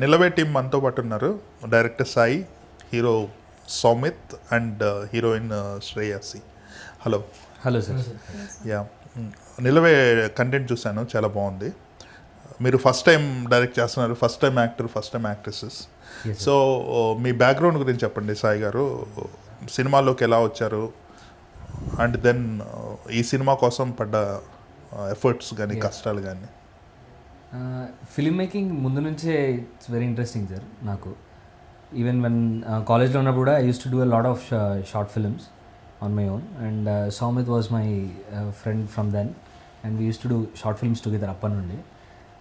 నిలవే team మనతో పాటు ఉన్నారు. Director Sai, hero Saumith and heroine Shreyasi. Hello. Hello sir. Yeah, Nilave content చూశాను, చాలా బాగుంది. మీరు ఫస్ట్ టైం డైరెక్ట్ చేస్తున్నారు, first time actor, first time actresses. So మీ బ్యాక్గ్రౌండ్ గురించి చెప్పండి సాయి గారు. సినిమాల్లోకి ఎలా వచ్చారు అండ్ దెన్ ఈ సినిమా కోసం పడ్డ ఎఫర్ట్స్ కానీ కష్టాలు కానీ. ఫిల్మ్ మేకింగ్ ముందు నుంచే ఇట్స్ వెరీ ఇంట్రెస్టింగ్ సార్ నాకు. ఈవెన్ వెన్ కాలేజ్లో ఉన్నప్పుడు కూడా I use to do a lot of short films on my own and Saumith was my friend from then and we use to do short films together అప్పటి నుండి.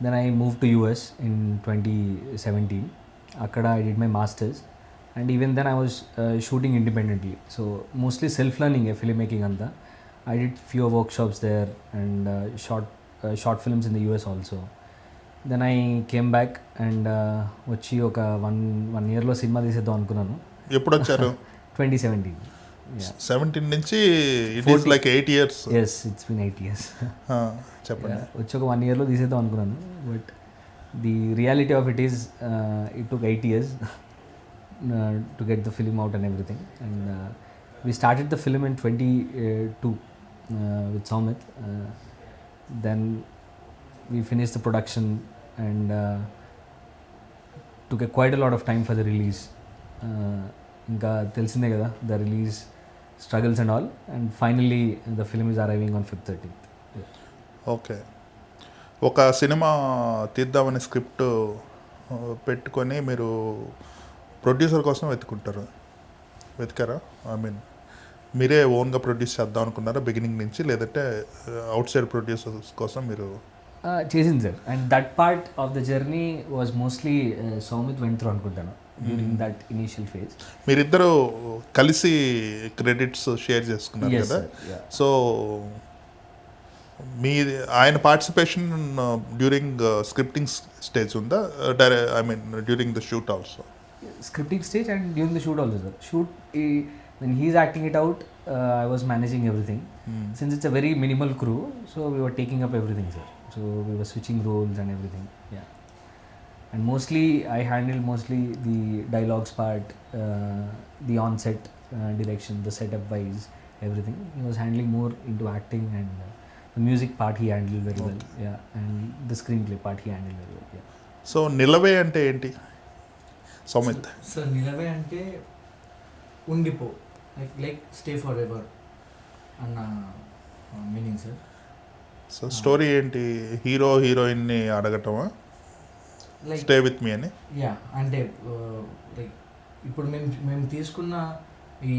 Then I move to US in 2017. అక్కడ I did my masters and even then I was shooting independently. So mostly self learning film making అంతా. I did few workshops there and short films in the US also. Then I came back and వచ్చి ఒక one ఇయర్లో cinema తీసేద్దాం అనుకున్నాను. ఎప్పుడు వచ్చారు? 2017. 17 నుంచి it is like 8 years. Yes, it's been 8 years. చెప్పండి. వచ్చి ఒక 1 yearలో తీసేద్దాం అనుకున్నాను. But the reality of it is it took 8 years to get the film out and everything. And we started the film in 22 with Saumith. దెన్ we finished the production and took quite a lot of time for the release. ఇంకా తెలిసిందే కదా, the release struggles and all, and finally the film is arriving on February 13th. Okay. ఒక cinema తీద్దామని script పెట్టుకొని మీరు producer కోసం వెతికారా? I mean మీరే ఓన్గా ప్రొడ్యూస్ చేద్దాం అనుకున్నారా బిగినింగ్ నుంచి, లేదంటే అవుట్ సైడ్ ప్రొడ్యూసర్స్ కోసం మీరు? చేసింది sir. And that part of the journey was mostly Soumith went through అనుకుంటాను డ్యూరింగ్ దట్ ఇనీషియల్ ఫేజ్. మీరిద్దరు కలిసి క్రెడిట్స్ షేర్ చేసుకున్నారు కదా. సో మీ ఆయన పార్టిసిపేషన్ డ్యూరింగ్ స్క్రిప్టింగ్ స్టేజ్ ఉందా? I mean during the shoot also? Scripting stage and during the shoot also sir. Shoot when he's acting it out, I was managing everything. Since it's a very minimal crew, so we were taking up everything, sir. So we were switching roles and everything. Yeah. And mostly I handled the dialogues part, the on-set direction, the setup wise, everything. He was handling more into acting, and the music part he handled very well. Yeah. And the screenplay part he handled very well. Yeah. So నిలవే అంటే ఏంటి Soumith? So నిలవే అంటే ఉండిపో, like stay for ever అన్న meaning sir. So story ఏంటి? Hero హీరోయిన్ని అడగటమా like stay with me అని? Yeah, అంటే like ఇప్పుడు మేము తీసుకున్న ఈ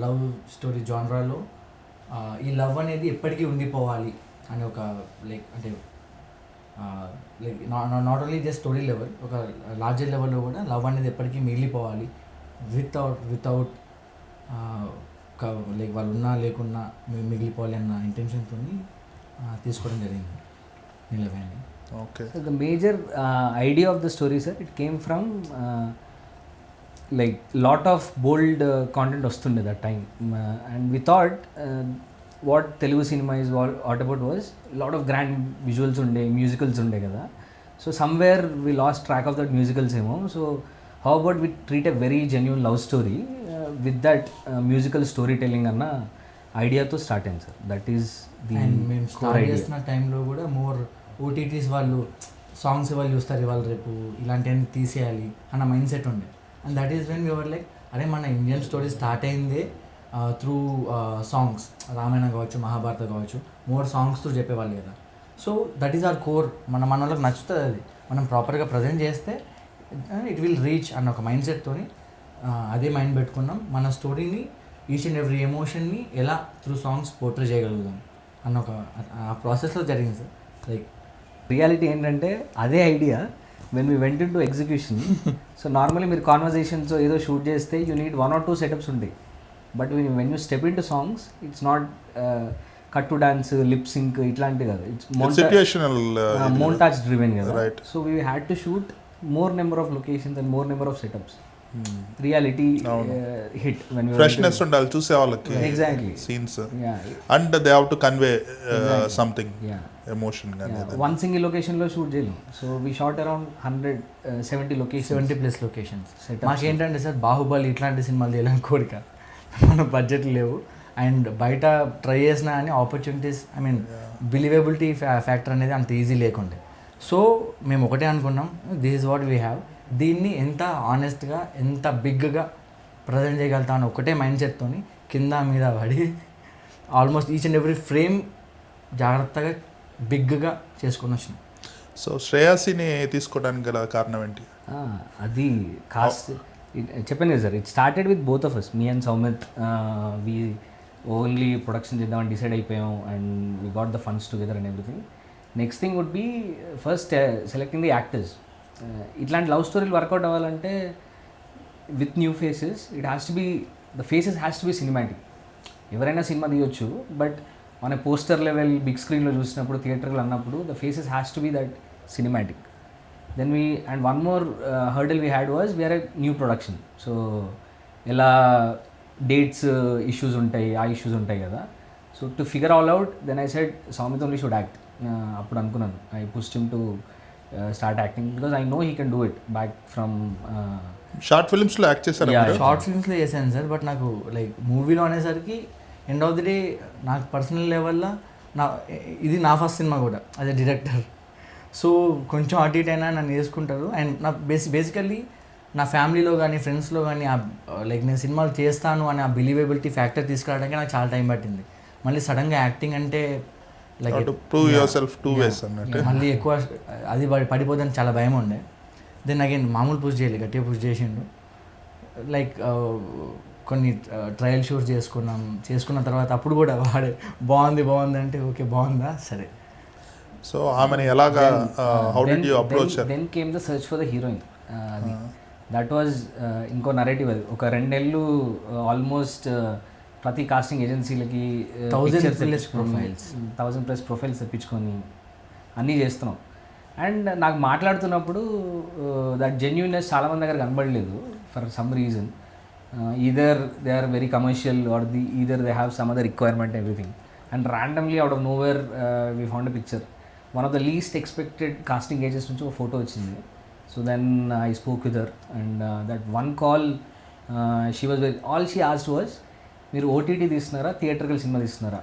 లవ్ స్టోరీ జానరాలో ఈ లవ్ అనేది ఎప్పటికీ ఉండిపోవాలి అని ఒక లైక్ అంటే like not only just story level, ఒక లార్జర్ లెవెల్లో కూడా లవ్ అనేది ఎప్పటికీ మిగిలిపోవాలి వితౌట్ లైక్ వాళ్ళు ఉన్నా లేకున్నా మిగిలిపోవాలి అన్న ఇంటెన్షన్తో తీసుకోవడం జరిగింది నిలవే అని. Okay. So the major idea of the story, sir, it came from like lot of bold content వస్తుండే that time, and we thought what Telugu cinema is all about was lot of grand visuals unde, musicals unde kada. So somewhere we lost track of that musicals emo. So how about we treat a very genuine love story with that musical storytelling అన్న ఐడియాతో start అయింది sir. That is the మేము start చేస్తున్న టైంలో కూడా more OTTs వాళ్ళు songs వాళ్ళు చూస్తారు, ఇవాళ రేపు ఇలాంటివన్నీ తీసేయాలి అన్న మైండ్ సెట్ ఉండే. And that is when your like అరే మన ఇండియన్ స్టోరీ స్టార్ట్ అయిందే త్రూ సాంగ్స్, రామాయణ కావచ్చు, మహాభారత కావచ్చు, మోర్ సాంగ్స్ త్రూ చెప్పేవాళ్ళు కదా. So that is hour core. మన వాళ్ళకి నచ్చుతుంది, అది మనం ప్రాపర్గా ప్రజెంట్ చేస్తే ఇట్ విల్ రీచ్ అన్న ఒక మైండ్ సెట్తోని అదే మైండ్ పెట్టుకున్నాం. మన స్టోరీని ఈచ్ అండ్ ఎవ్రీ ఎమోషన్ని ఎలా త్రూ సాంగ్స్ పోర్ట్రే చేయగలుగుతాం అన్న ఒక ఆ ప్రాసెస్లో జరిగింది సార్. లైక్ రియాలిటీ ఏంటంటే అదే idea when we went in to execution. So normally మీరు కాన్వర్జేషన్స్ ఏదో షూట్ చేస్తే యూ నీడ్ 1 or 2 సెటప్స్ ఉంటాయి. But when you step in to songs it's not cut to dance, lip sync ఇట్లాంటివి కదా. It's montage driven కదా. So we had to shoot more number of locations and more number of setups. Reality hit when freshness ఉండాలి చూసే వాళ్ళకి exactly scenes and they have to convey something emotion కానీ one single లొకేషన్లో shoot చేయలేం. So we shot around 170 location 70+ locations. మాకేంటంటే sir Baahubali ఇట్లాంటి సినిమాలు చేయాలని కోరిక, మన బడ్జెట్ లేవు అండ్ బయట ట్రై చేసినా కానీ opportunities I mean believability factor అనేది అంత ఈజీ లేకుండే. సో మేము ఒకటే అనుకున్నాం, this is what we have, దీన్ని ఎంత ఆనెస్ట్గా ఎంత బిగ్గా ప్రజెంట్ చేయగలుగుతాం అని ఒకటే మైండ్ సెట్తోని కింద మీద పడి almost each and every frame జాగ్రత్తగా బిగ్గా చేసుకొని వచ్చినాం. సో శ్రేయాసిని తీసుకోవడానికి గల కారణం ఏంటి? అది కాస్ట్ చెప్పాను కదా sir, it started with both of us, me and Saumith. We only production చేద్దామని డిసైడ్ అయిపోయాం and we got the funds together and everything. Next thing would be first selecting the actors. ఇట్లాంటి లవ్ స్టోరీలు work out అవ్వాలంటే with new faces it has to be, the faces has to be cinematic. ఎవరైనా cinema తీయొచ్చు, but మన poster level big స్క్రీన్లో చూసినప్పుడు థియేటర్లో అన్నప్పుడు the faces has to be that cinematic. Then we and one more hurdle we had was we're a new production. So ఎలా dates issues ఉంటాయి, ఆ ఇష్యూస్ ఉంటాయి కదా. So to figure all out then I said Saumith only should act. అప్పుడు అనుకున్నాను, I pushed him to start acting because I know he can do it back from short ఫిల్మ్స్లో act చేశారు. Short ఫిల్మ్స్లో చేశాను సార్, బట్ నాకు like మూవీలో అనేసరికి end of the day నాకు పర్సనల్ లెవెల్లో ఇది నా ఫస్ట్ సినిమా కూడా యాజ్ ఎ డైరెక్టర్. సో కొంచెం అటు ఇటు అయినా నన్ను వేసుకుంటారు. అండ్ నా బేసికల్లీ నా ఫ్యామిలీలో కానీ ఫ్రెండ్స్లో కానీ లైక్ నేను సినిమాలు చేస్తాను అని ఆ బిలీవబిలిటీ ఫ్యాక్టర్ తీసుకురావడానికి నాకు చాలా టైం పట్టింది. మళ్ళీ సడన్గా యాక్టింగ్ అంటే లైక్ మళ్ళీ ఎక్కువ అది పడిపోదని చాలా భయం ఉండే. దెన్ అగైన్ మామూలు పుష్ చేయలేదు, గట్టిగా పుష్ చేసిండు. లైక్ కొన్ని ట్రయల్ షూట్స్ చేసుకున్న తర్వాత అప్పుడు కూడా వాడే బాగుంది అంటే ఓకే బాగుందా సరే. సో ఆమెని ఎలాగా how did you approach her? Then came the search for the heroine. అది దట్ వాజ్ ఇంకో నరేటివ్. అది ఒక 2 నెలలు ఆల్మోస్ట్ ప్రతి కాస్టింగ్ ఏజెన్సీలకి 1000+ ప్రొఫైల్స్ తెప్పించుకొని అన్నీ చేస్తున్నాం. అండ్ నాకు మాట్లాడుతున్నప్పుడు దట్ జెన్యూన్నెస్ చాలామంది దగ్గర కనబడలేదు for some reason. either they are very commercial or either they have some other requirement everything, and randomly out of nowhere we found a picture. One of the least expected casting agents nunchi oka photo vachindi. So then I spoke with her and that one call she was very, all she asked was మీరు OTT తీస్తున్నారా theatrical cinema తీస్తున్నారా?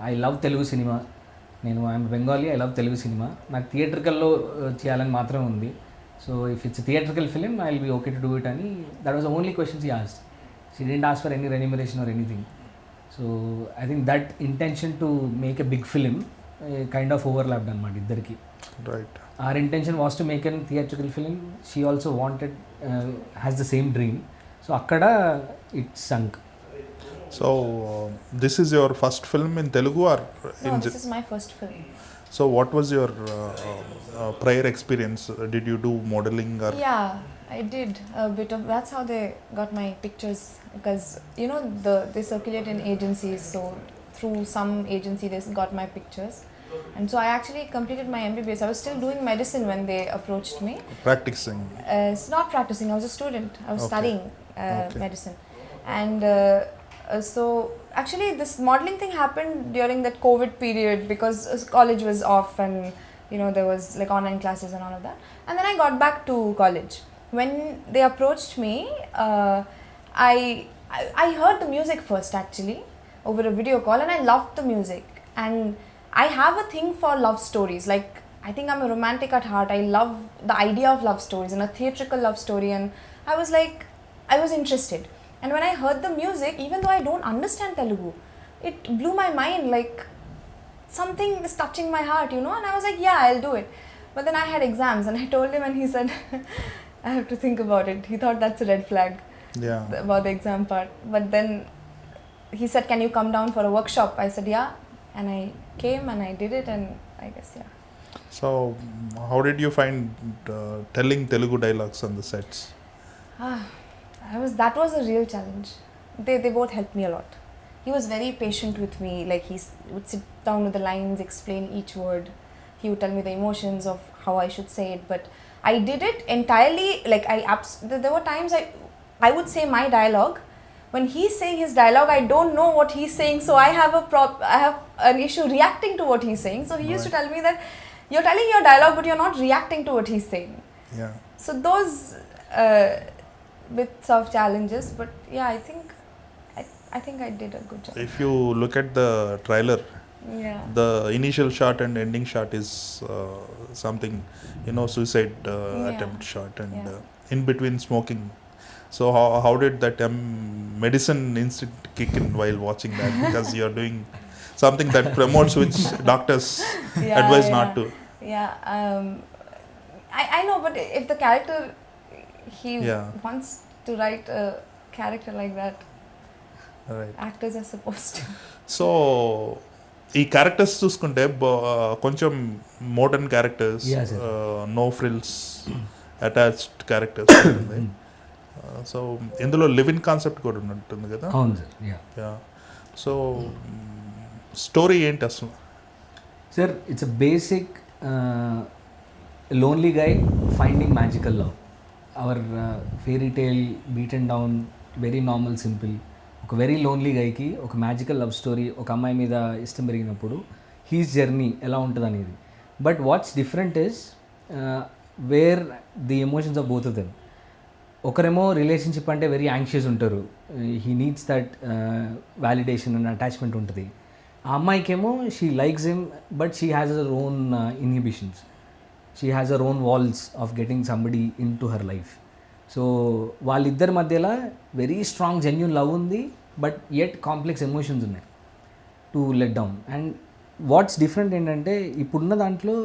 I love Telugu cinema, నేను I'm Bengali, I love Telugu cinema, నాకు థియేట్రికల్లో చేయాలని మాత్రం ఉంది. So if it's a theatrical film, I'll be okay to do it. And that was the only question she asked. She didn't ask for any remuneration or anything. So I think that intention to make a big film kind of overlapped anamata iddariki. Right. Our intention was to make a theatrical film. She also wanted, has the same dream. So akkada it sunk. So this is your first film in Telugu or No, this is my first film. So what was your prior experience? Did you do modeling or? Yeah, I did a bit of. That's how they got my pictures, because you know they circulate in agencies. So through some agency they got my pictures, and so I actually completed my MBBS. I was still doing medicine when they approached me. Practicing? It's not practicing. I was a student. I was studying medicine, and so actually this modeling thing happened during that COVID period because college was off and you know there was like online classes and all of that. And then I got back to college. When they approached me, I heard the music first actually over a video call, and I loved the music. And I have a thing for love stories. Like I think I'm a romantic at heart. I love the idea of love stories and a theatrical love story, and I was like, I was interested. And when I heard the music, even though I don't understand Telugu, it blew my mind, like something is touching my heart, you know. And I was like, yeah, I'll do it. But then I had exams and I told him and he said, I have to think about it. He thought that's a red flag about the exam part. But then he said, can you come down for a workshop? I said, yeah. And I came and I did it, and I guess, yeah. So how did you find telling Telugu dialogues on the sets? That was a real challenge. They both helped me a lot. He was very patient with me. Like he would sit down with the lines, explain each word. He would tell me the emotions of how I should say it. But I did it entirely. Like there were times I would say my dialogue. When he's saying his dialogue, I don't know what he's saying, so I have an issue reacting to what he's saying. So he used to tell me that you're telling your dialogue, but you're not reacting to what he's saying. Yeah. So those bits of challenges, but yeah, I think I did a good job. If you look at the trailer, Yeah. the initial shot and ending shot is something, suicide attempt shot, and in between smoking. So how did that medicine instinct kick in while watching that? Because you're doing something that promotes, which doctors advise not to. Yeah. I know, but if the character, he wants to write a character like that, Right. actors are supposed to. సో ఈ characters చూసుకుంటే కొంచెం modern characters, Yeah, sir. No frills attached characters ఉంటుంది. So ఇందులో living concept కూడా ఉంటుంది కదా. అవును సార్. యా సో స్టోరీ ఏంటి అసలు? Sir, it's a basic lonely guy finding magical love. Our fairy tale beaten down, very normal, simple. ఒక very lonely గైకి ఒక మ్యాజికల్ లవ్ స్టోరీ, ఒక అమ్మాయి మీద ఇష్టం పెరిగినప్పుడు హీస్ జర్నీ ఎలా ఉంటుంది అనేది. But what's different is where the emotions of both of them. ఒకరేమో రిలేషన్షిప్ అంటే వెరీ యాంగ్షియస్ ఉంటారు, he needs that validation and attachment ఉంటుంది. ఆ అమ్మాయికేమో she likes him, but she has her own inhibitions, she has her own walls of getting somebody in to her life. So వాళ్ళిద్దరి మధ్యలో very strong genuine love ఉంది, but yet complex emotions ఉన్నాయి to let down. And what's different ఏంటంటే ఇప్పుడున్న దాంట్లో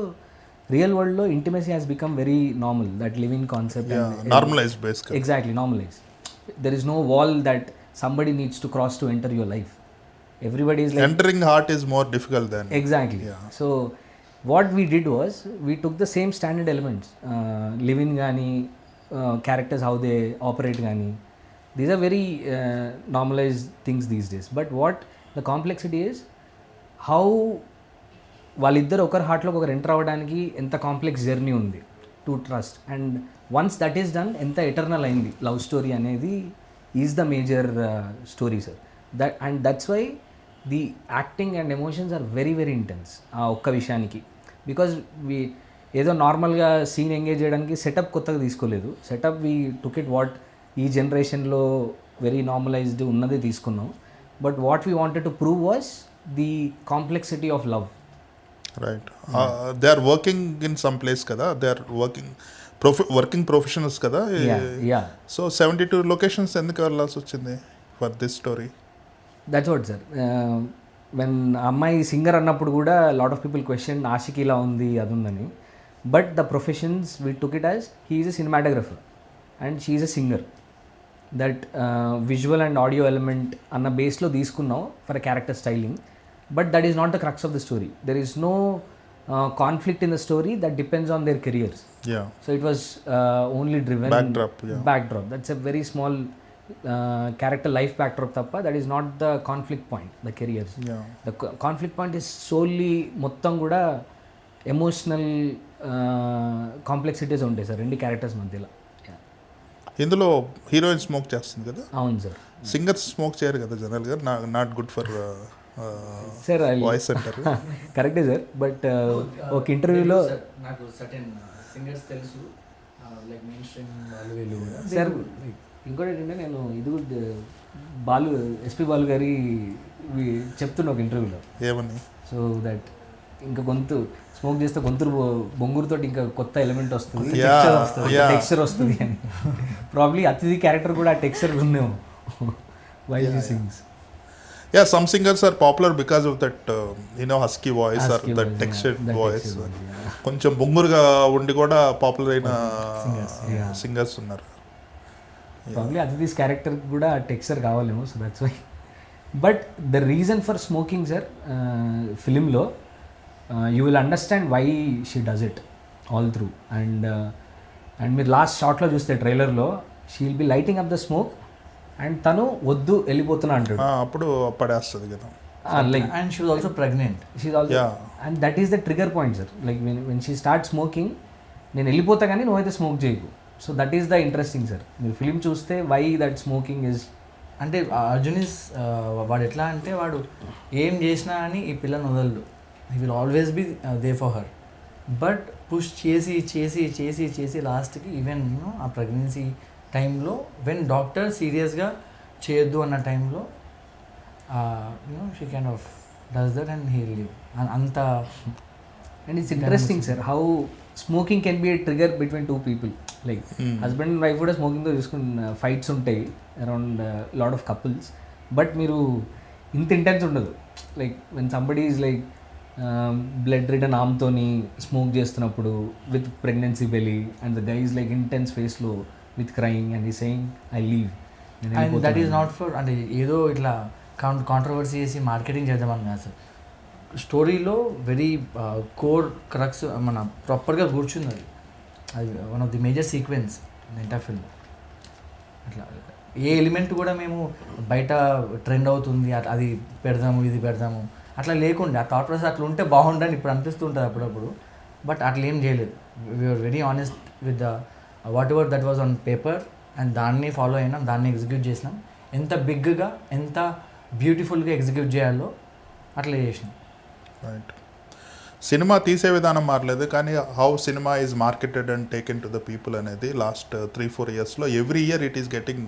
real వరల్డ్లో intimacy has become very normal, that living concept. Normalised basically. Exactly, normalized. There is no wall that somebody needs to cross to enter your life. Everybody is like... Entering heart is more difficult than... Exactly. Yeah. So what we did was, we took the same standard elements, living gani, characters, how they operate gani. These are very normalized things these days. But what the complexity is, how వాళ్ళిద్దరు ఒకరి హార్ట్లోకి ఒకరు enter అవ్వడానికి ఎంత complex journey ఉంది to trust. And once that is done, ఎంత eternal అయింది love story అనేది is the major story sir. That's why the acting and emotions are very very intense ఆ ఒక్క విషయానికి. బికాజ్ వి ఏదో నార్మల్గా సీన్ ఎంగేజ్ చేయడానికి సెటప్ కొత్తగా తీసుకోలేదు. Setup we took it what ఈ జనరేషన్లో వెరీ నార్మలైజ్డ్ ఉన్నదే తీసుకున్నాం. But what we wanted to prove was the complexity of love. Right. They are working in some place కదా, దే ఆర్ వర్కింగ్ ప్రొఫెషనల్స్ కదా. So 72 locations ఎందుకు వెళ్ళాల్సి వచ్చింది for this story? That's what sir. When అమ్మాయి singer అన్నప్పుడు కూడా lot of people question Aashiqui ఇలా ఉంది అది ఉందని. But the professions we took it as he is a cinematographer and she is a singer. That visual and audio element అన్న బేస్లో తీసుకున్నాం for a character styling. But that is not the crux of the story. There is no conflict in the story that depends on their careers. Yeah. So it was only driven backdrop. That's a very small character life backdrop tappa. That is not the conflict point, the careers. Yeah. The conflict point is solely mottam kuda emotional complexities untayi sir rendi characters madhyala. ఇందులో heroine smoke చేస్తుంది కదా. అవును sir. Singers smoke చేయరు కదా జనరల్గా, not good for sir voice అంటారు. కరెక్టే sir. But ఒక ఇంటర్వ్యూలో నాకు సర్టెన్ సింగర్స్ తెలుసు, లైక్ మెయిన్ స్ట్రీమ్ వాళ్ళు వీళ్ళు కూడా. సార్ ఇంకోటి ఏంటంటే నేను ఇది కూడా బాలు ఎస్పి బాలు గారి చెప్తున్నా ఒక ఇంటర్వ్యూలో ఏమని, సో దట్ ఇంకా గొంతు స్మోక్ చేస్తే గొంతు బొంగురుతో ఇంకా కొత్త ఎలిమెంట్ వస్తుంది, టెక్స్చర్ వస్తుంది అని. ప్రాబ్లీ అతిథి క్యారెక్టర్ కూడా ఆ టెక్స్చర్ ఉందేమో while he sings. Yeah, some singers are popular because of that, husky voice or that textured voice. కొంచెం బొంగురుగా ఉండి కూడా పాపులర్ అయిన సింగర్స్ ఉన్నారు. ప్రాబ్లీ అతిథిస్ క్యారెక్టర్ కూడా టెక్స్చర్ కావాలేమో, so that's why. But the reason for smoking sir ఫిలింలో you will understand why she does it all through. And మీరు లాస్ట్ షాట్లో చూస్తే ట్రైలర్లో she will be lighting up the smoke and తను వద్దు వెళ్ళిపోతున్నా అంటాడు, అప్పుడు పడేస్తుంది కదా. Like and she was also pregnant. She is also, and that is the trigger point sir. Like when she start smoking, నేను వెళ్ళిపోతా కానీ నువ్వైతే స్మోక్ చేయకు. So that is the interesting sir. మీరు ఫిలిం చూస్తే వై దట్ స్మోకింగ్ ఇస్ అంటే Arjun is వాడు ఎట్లా అంటే వాడు ఏం చేసినా అని ఈ పిల్లని వదలడు. He will always be there for her. But push చేసి చేసి చేసి చేసి లాస్ట్కి ఈవెన్ ఆ ప్రెగ్నెన్సీ టైంలో వెన్ డాక్టర్ సీరియస్గా చేయొద్దు అన్న టైంలో she kind of does that and he live అంత. And it's interesting sir how smoking can be a trigger between two people. Like husband and wife కూడా స్మోకింగ్తో చూసుకున్న ఫైట్స్ ఉంటాయి around lot of couples. But మీరు ఇంత intense ఉండదు. Like when somebody is like blood return ఆమ్తోని smoke చేస్తున్నప్పుడు with pregnancy belly and the guy is like intense ఫేస్లో విత్ క్రయింగ్ అండ్ ఈ saying I leave. And that is not for అంటే ఏదో ఇట్లా కాంట్రవర్సీ చేసి మార్కెటింగ్ చేద్దామని కాదు సార్. స్టోరీలో వెరీ కోర్ క్రక్స్ మన ప్రాపర్గా కూర్చుంది అది. అది one of the major sequence entire film. అట్లా ఏ ఎలిమెంట్ కూడా మేము బయట ట్రెండ్ అవుతుంది అది పెడదాము ఇది పెడదాము అట్లా లేకుండా ఆ థాట్ ప్రాసెస్ అట్లా ఉంటే బాగుండని ఇప్పుడు అనిపిస్తుంటుంది అప్పుడప్పుడు. బట్ అట్లా ఏం చేయలేదు. We're very honest with the whatever that was on paper and దాన్ని ఫాలో అయినాం, దాన్ని ఎగ్జిక్యూట్ చేసినాం. ఎంత బిగ్గా ఎంత బ్యూటిఫుల్గా ఎగ్జిక్యూట్ చేయాలో అట్లా చేసినాం. రైట్. సినిమా తీసే విధానం మారలేదు కానీ how cinema is marketed and taken to the people అనేది లాస్ట్ 3-4 ఇయర్స్లో every year it is getting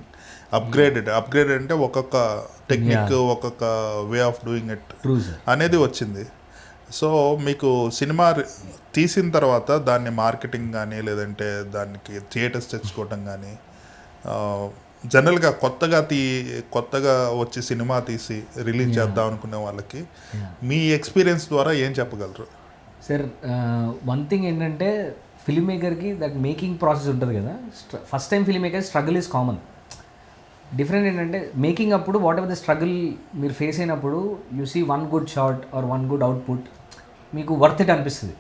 upgraded అంటే ఒక్కొక్క టెక్నిక్ ఒక్కొక్క వే ఆఫ్ డూయింగ్ ఇట్ అనేది వచ్చింది. సో మీకు సినిమా తీసిన తర్వాత దాన్ని మార్కెటింగ్ కానీ లేదంటే దానికి థియేటర్స్ తెచ్చుకోవటం కానీ జనరల్గా కొత్తగా వచ్చి సినిమా తీసి రిలీజ్ చేద్దాం అనుకునే వాళ్ళకి మీ ఎక్స్పీరియన్స్ ద్వారా ఏం చెప్పగలరు? సార్ వన్ థింగ్ ఏంటంటే ఫిల్మ్ మేకర్కి దట్ మేకింగ్ ప్రాసెస్ ఉంటుంది కదా. First time film maker struggle is common. Different ఏంటంటే మేకింగ్ అప్పుడు వాట్ ఎవర్ ద స్ట్రగుల్ మీరు ఫేస్ అయినప్పుడు you see one good shot or one good output మీకు వర్త్ ఇట్ అనిపిస్తుంది.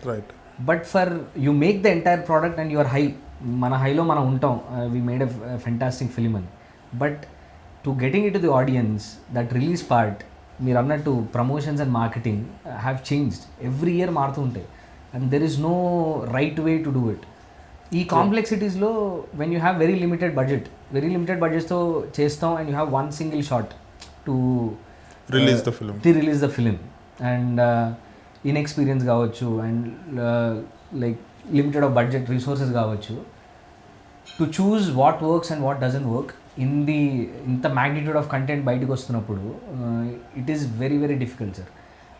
Right. But for you make the entire product and your high, మన హైలో మనం ఉంటాం, we made a fantastic film అని. But to getting it to the audience that release part మీరు అన్నట్టు promotions and marketing have changed every year మారుతూ ఉంటాయి and there is no right way to do it. ఈ కాంప్లెక్సిటీస్లో when you have very limited బడ్జెట్స్తో చేస్తాం and you have one single shot to release the film and inexperience కావచ్చు and like limited of budget resources కావచ్చు, to choose what works and what doesn't work ఇంత magnitude of content బయటకు వస్తున్నప్పుడు it is very very difficult sir.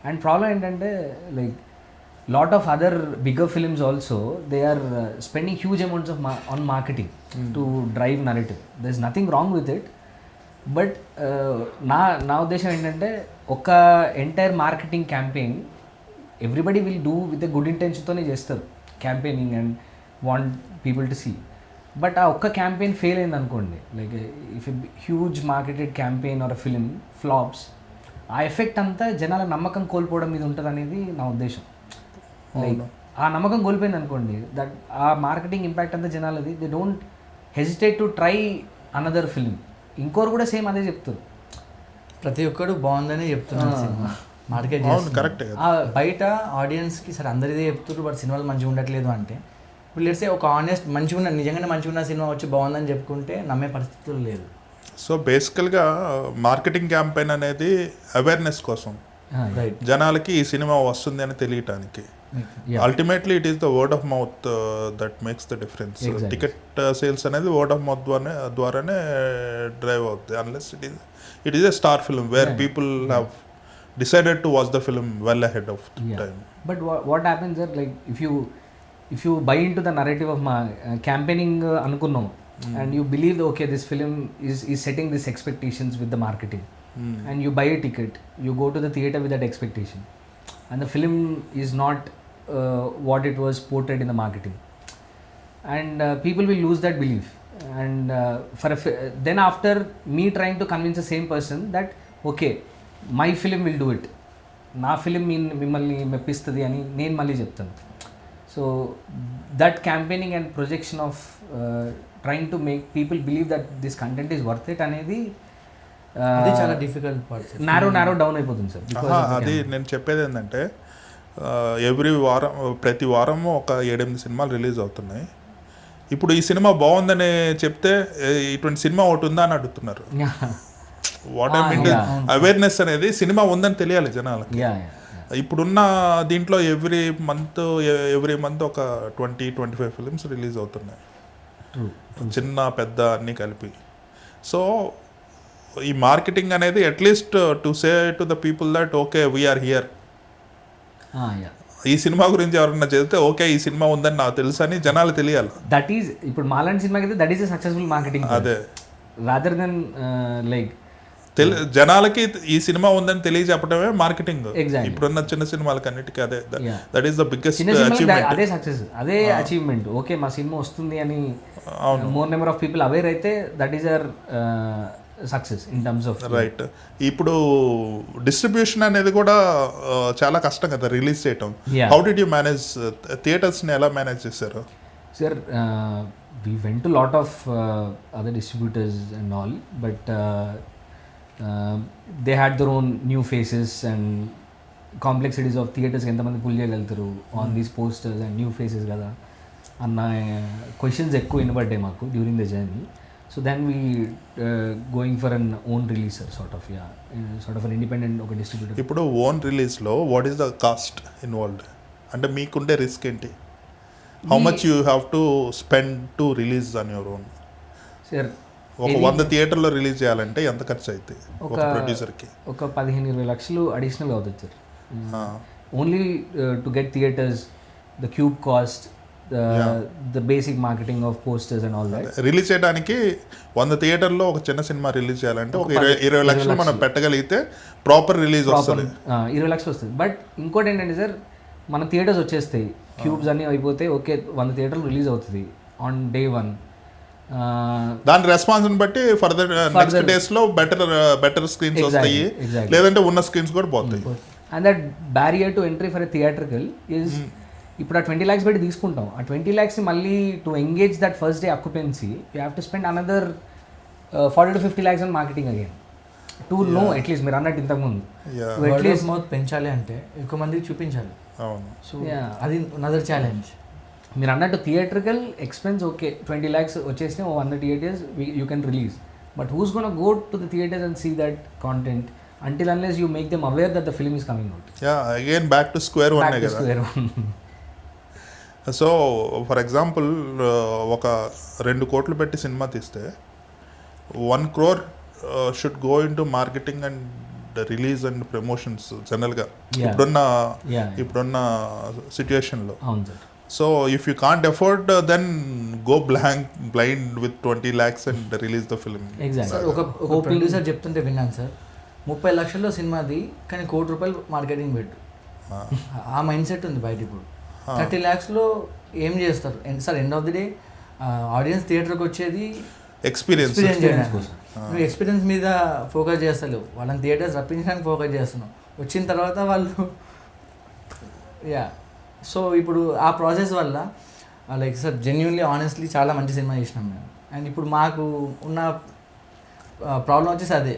And problem ఏంటంటే like lot of other bigger films also they are spending huge amounts of on marketing to drive narrative. There's nothing wrong with it, but నా ఉద్దేశం ఏంటంటే ఒక entire marketing campaign everybody will do with a good ఇంటెన్షన్తోనే చేస్తారు campaigning and want people to see. But ఆ ఒక్క campaign fail అయింది అనుకోండి, like if a huge marketed campaign or film flops, ఆ ఎఫెక్ట్ అంతా జనాల నమ్మకం కోల్పోవడం మీద ఉంటుంది అనేది నా ఉద్దేశం. లైక్ ఆ నమ్మకం కోల్పోయింది అనుకోండి, దట్ ఆ మార్కెటింగ్ ఇంపాక్ట్ అంతా జనాలది, they don't hesitate to try another film. ఇంకోరు కూడా సేమ్ అదే చెప్తారు, ప్రతి ఒక్కరు బాగుందని చెప్తున్నారు సినిమా మార్కెట్ కరెక్ట్. బయట ఆడియన్స్కి సరే అందరిదే చెప్తున్నారు బట్ సినిమాలు మంచిగా ఉండట్లేదు అంటే వీళ్ళు ఎట్సే ఒక ఆనెస్ట్ మంచిగా నిజంగానే మంచిగా ఉన్న సినిమా వచ్చి బాగుందని చెప్పుకుంటే నమ్మే పరిస్థితులు లేదు. సో బేసికల్గా మార్కెటింగ్ క్యాంపెయిన్ అనేది అవేర్నెస్ కోసం, రైట్, జనాలకి ఈ సినిమా వస్తుంది అని తెలియటానికి. Ultimately it is the word of mouth that makes the difference. Ticket sales అనేది వర్డ్ ఆఫ్ మౌత్ ద్వారానే డ్రైవ్ అవుతుంది, unless it is a star film where people have decided to watch the film well ahead of time. But what happens is like if you buy into the narrative of campaigning anukunnam and you believe okay this film is setting these expectations with the marketing and you buy a ticket, you go to the theater with that expectation and the film is not what it was portrayed in the marketing, and people will lose that belief, and then after me trying to convince the same person that okay my film will do it, నా film మిమ్మల్ని మెప్పిస్తుంది అని నేను మళ్ళీ చెప్తాను. So that campaigning and projection of trying to make people believe that this content is worth it అనేది చాలా difficult part, narrow down అయిపోతుంది sir. అది నేను చెప్పేది ఏంటంటే ప్రతి వారము ఒక 7-8 సినిమాలు రిలీజ్ అవుతున్నాయి. ఇప్పుడు ఈ సినిమా బాగుందని చెప్తే ఇటువంటి సినిమా ఒకటి ఉందా అని అడుగుతున్నారు. వాట్ ఐ మీన్ అవేర్నెస్ అనేది సినిమా ఉందని తెలియాలి జనాలకి. ఇప్పుడున్న దీంట్లో ఎవ్రీ మంత్ ఒక 20-25 ఫిల్మ్స్ రిలీజ్ అవుతున్నాయి, చిన్న పెద్ద అన్నీ కలిపి. సో ఈ మార్కెటింగ్ అనేది at least to say to the people that okay we're here, ఈ సినిమా గురించి ఎవరన్నా చెప్తే ఓకే ఈ సినిమా ఉందని నాకు తెలుసు అని జనాలు తెలియాలి. దట్ ఈస్ ఇప్పుడు మాలాంటి సినిమాకి అయితే that is a successful marketing. అదే రాదర్ దెన్ లైక్ జనాలకి ఈ సినిమా ఉందని తెలియజెప్పడమే మార్కెటింగ్. Exactly. ఇప్పుడున్న చిన్న సినిమాలకి అన్నిటికీ అదే, దట్ ఈస్ ద బిగ్గెస్ట్ చిన్న సినిమాకి అచీవ్మెంట్. అదే సక్సెస్, అదే అచీవ్మెంట్. ఓకే మా సినిమా వస్తుంది అని more number of people aware అయితే that is our success in terms of right. ఇప్పుడు డిస్ట్రిబ్యూషన్ అనేది కూడా చాలా కష్టం కదా రిలీజ్ చేయటం. హౌ డిడ్ యూ మేనేజ్ థియేటర్స్ని ఎలా మేనేజ్ చేశారు? Sir we went to lot of other distributors and all, but they had their own new faces and complexities of theaters ఎంతమంది పుల్ చేయగలుగుతారు on these posters and new faces కదా అన్న questions ఎక్కువ వినబడ్డాయి మాకు during the journey. So then we going for an own releaser sort of an independent ఒక distributor. ఇప్పుడు own రిలీజ్లో what is the cost involved, అంటే మీకుండే రిస్క్ ఏంటి? How much you have to spend to release on your own? Sir ఒక 100 థియేటర్లో release చేయాలంటే ఎంత ఖర్చు అవుతుంది ఒక ప్రొడ్యూసర్కి? ఒక 15-20 లక్షలు అడిషనల్ అవుతుంది sir. Only to get theatres, the cube cost, the basic marketing of posters and all that. Release చేయడానికి 100 థియేటర్లో ఒక చిన్న సినిమా రిలీజ్ చేయాలంటే ఒక 20 లక్షలు మనం పెట్టగలిగితే ప్రాపర్ రిలీజ్ వస్తుంది. 20 లక్షలు వస్తుంది. బట్ ఇంకోటి ఏంటంటే సార్ మన థియేటర్స్ వచ్చేస్తాయి, క్యూబ్స్ అన్నీ అయిపోతే ఓకే 100 థియేటర్లు రిలీజ్ అవుతుంది ఆన్ డే 1. దాని రెస్పాన్స్ బట్టి ఫర్దర్ నెక్స్ట్ డేస్ లో బెటర్ స్క్రీన్స్ వస్తాయి, లేదంటే ఉన్న స్క్రీన్స్ కూడా పోతాయి. And that barrier to entry for a theatrical is ఇప్పుడు ఆ 20 lakhs పెట్టి తీసుకుంటాం. ఆ 20 lakhs మళ్ళీ to engage that first day occupancy you have to spend another 40 to 50 lakhs on marketing again to know at least మీరు అన్నట్టు ఇంతకుముందు అట్లీస్ట్ మౌత్ పెంచాలి అంటే ఎక్కువ మందికి చూపించాలి. సో అది అనదర్ ఛాలెంజ్. మీరు అన్నట్టు థియేట్రికల్ ఎక్స్పెన్స్ ఓకే 20 lakhs వచ్చేసిన 100 theaters you can release, but who's gonna go to the theatres and see that content until unless you make them aware that the film is coming out. Again back to square one కదా. So for example ఒక 2 కోట్లు పెట్టి సినిమా తీస్తే 1 crore should go into marketing and release and promotions జనరల్గా ఇప్పుడున్న సిచ్యుయేషన్లో. So if you can't afford then go blind with 20 lakhs and release the film. ఒక ప్రొడ్యూసర్ చెప్తుంటే విన్నాను సార్, 30 లక్షల్లో సినిమాది కానీ 1 కోటి రూపాయలు మార్కెటింగ్ పెట్టు. ఆ మైండ్ సెట్ ఉంది బయట ఇప్పుడు. 30 lakhsలో ఏం చేస్తారు sir? End of the day audience థియేటర్కి వచ్చేది ఎక్స్పీరియన్స్ చేయడానికి. నువ్వు ఎక్స్పీరియన్స్ మీద ఫోకస్ చేస్తలేవు, వాళ్ళని థియేటర్స్ రప్పించడానికి ఫోకస్ చేస్తున్నావు. వచ్చిన తర్వాత వాళ్ళు సో ఇప్పుడు ఆ ప్రాసెస్ వల్ల లైక్ సార్ జెన్యున్లీ ఆనెస్ట్లీ చాలా మంచి సినిమా చేసినాం మేము. అండ్ ఇప్పుడు మాకు ఉన్న ప్రాబ్లం వచ్చేసి అదే.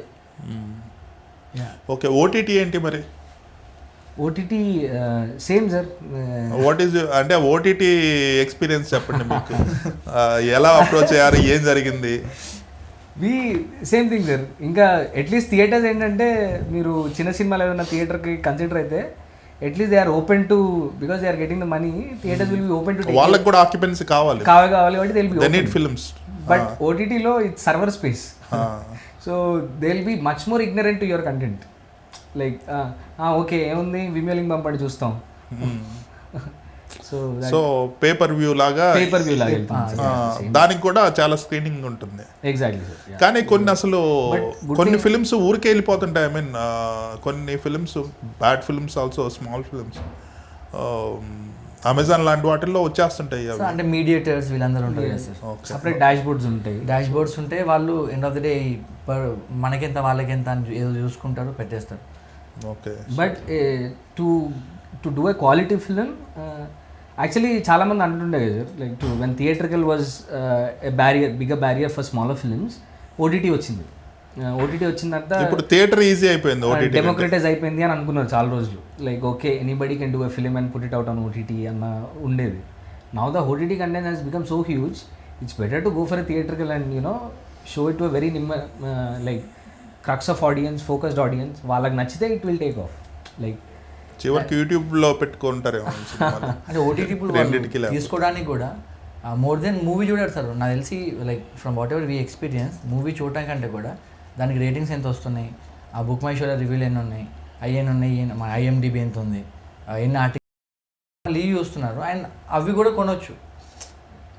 ఓకే, ఓటీటీ ఏంటి మరి? OTT same sir. What is అంటే ఓటీటీ ఎక్స్పీరియన్స్ చెప్పండి మీకు. ఎలా అప్రోచ్ అయ్యారు, ఏం జరిగింది? Same thing sir. ఇంకా అట్లీస్ట్ థియేటర్స్ ఏంటంటే మీరు చిన్న సినిమాలు ఏదైనా థియేటర్కి కన్సిడర్ అయితే at least they are open to, because they are getting the money, theatres will be open to. వాళ్ళకి కూడా ఆక్యుపెన్సీ కావాలి కాబట్టి they will be need films. But ఓటీటీలో it's server space. So they will be much more ignorant to your content. Like okay ఏముంది విమియో link పంపండి చూస్తాం. So pay per view లాగా దానికి కూడా చాలా స్క్రీనింగ్ ఉంటుంది. ఎగ్జాక్ట్లీ. కానీ కొన్ని ఫిల్మ్స్ ఊరికే వెళ్ళిపోతుంటాయి. ఐ మీన్ కొన్ని films bad films also small films Amazon లాంటి వాటిల్లో వచ్చేస్తుంటాయి. అంటే మీడియేటర్స్ వీళ్ళందరూ ఉంటారు, సపరేట్ డాష్ బోర్డ్స్ ఉంటాయి. వాళ్ళు ఎండ్ ఆఫ్ ది డే మనకెంత వాళ్ళకెంత అని ఏదో చూసుకుంటారు, పెట్టేస్తారు. Okay. But to do a quality film actually చాలామంది అంటుండే కదా sir, like when theatrical was bigger barrier for smaller films, OTT వచ్చింది. ఓటీటీ వచ్చిందంతా ఇప్పుడు థియేటర్ ఈజీ అయిపోయింది, డెమోక్రటైజ్ అయిపోయింది అని అనుకున్నారు చాలా రోజులు. Like okay anybody can do a film and put it out on OTT అన్న ఉండేది. Now the OTT content has become so huge, it's better to go for a theatrical and show it to a very like crux of audience, focused audience. వాళ్ళకి నచ్చితే it will take off. Like చివరికి యూట్యూబ్లో పెట్టుకుంటారేమో ఈ సినిమాలు. అంటే OTT ఇప్పుడు రెండింటికి లేవు. తీసుకోవడానికి కూడా మోర్ దెన్ మూవీ చూడారు సార్. నాకు తెలిసి like from whatever we experience, movie చూడటానికంటే కూడా దానికి రేటింగ్స్ ఎంత వస్తున్నాయి, ఆ బుక్ మై షోలో రివ్యూలు ఎన్ని ఉన్నాయి, ఎన్ని ఉన్నాయి, మన ఐఎండిబి ఎంత ఉంది, ఎన్ని ఆర్టికల్ లీవ్ చూస్తున్నారు, అండ్ అవి కూడా కొనవచ్చు.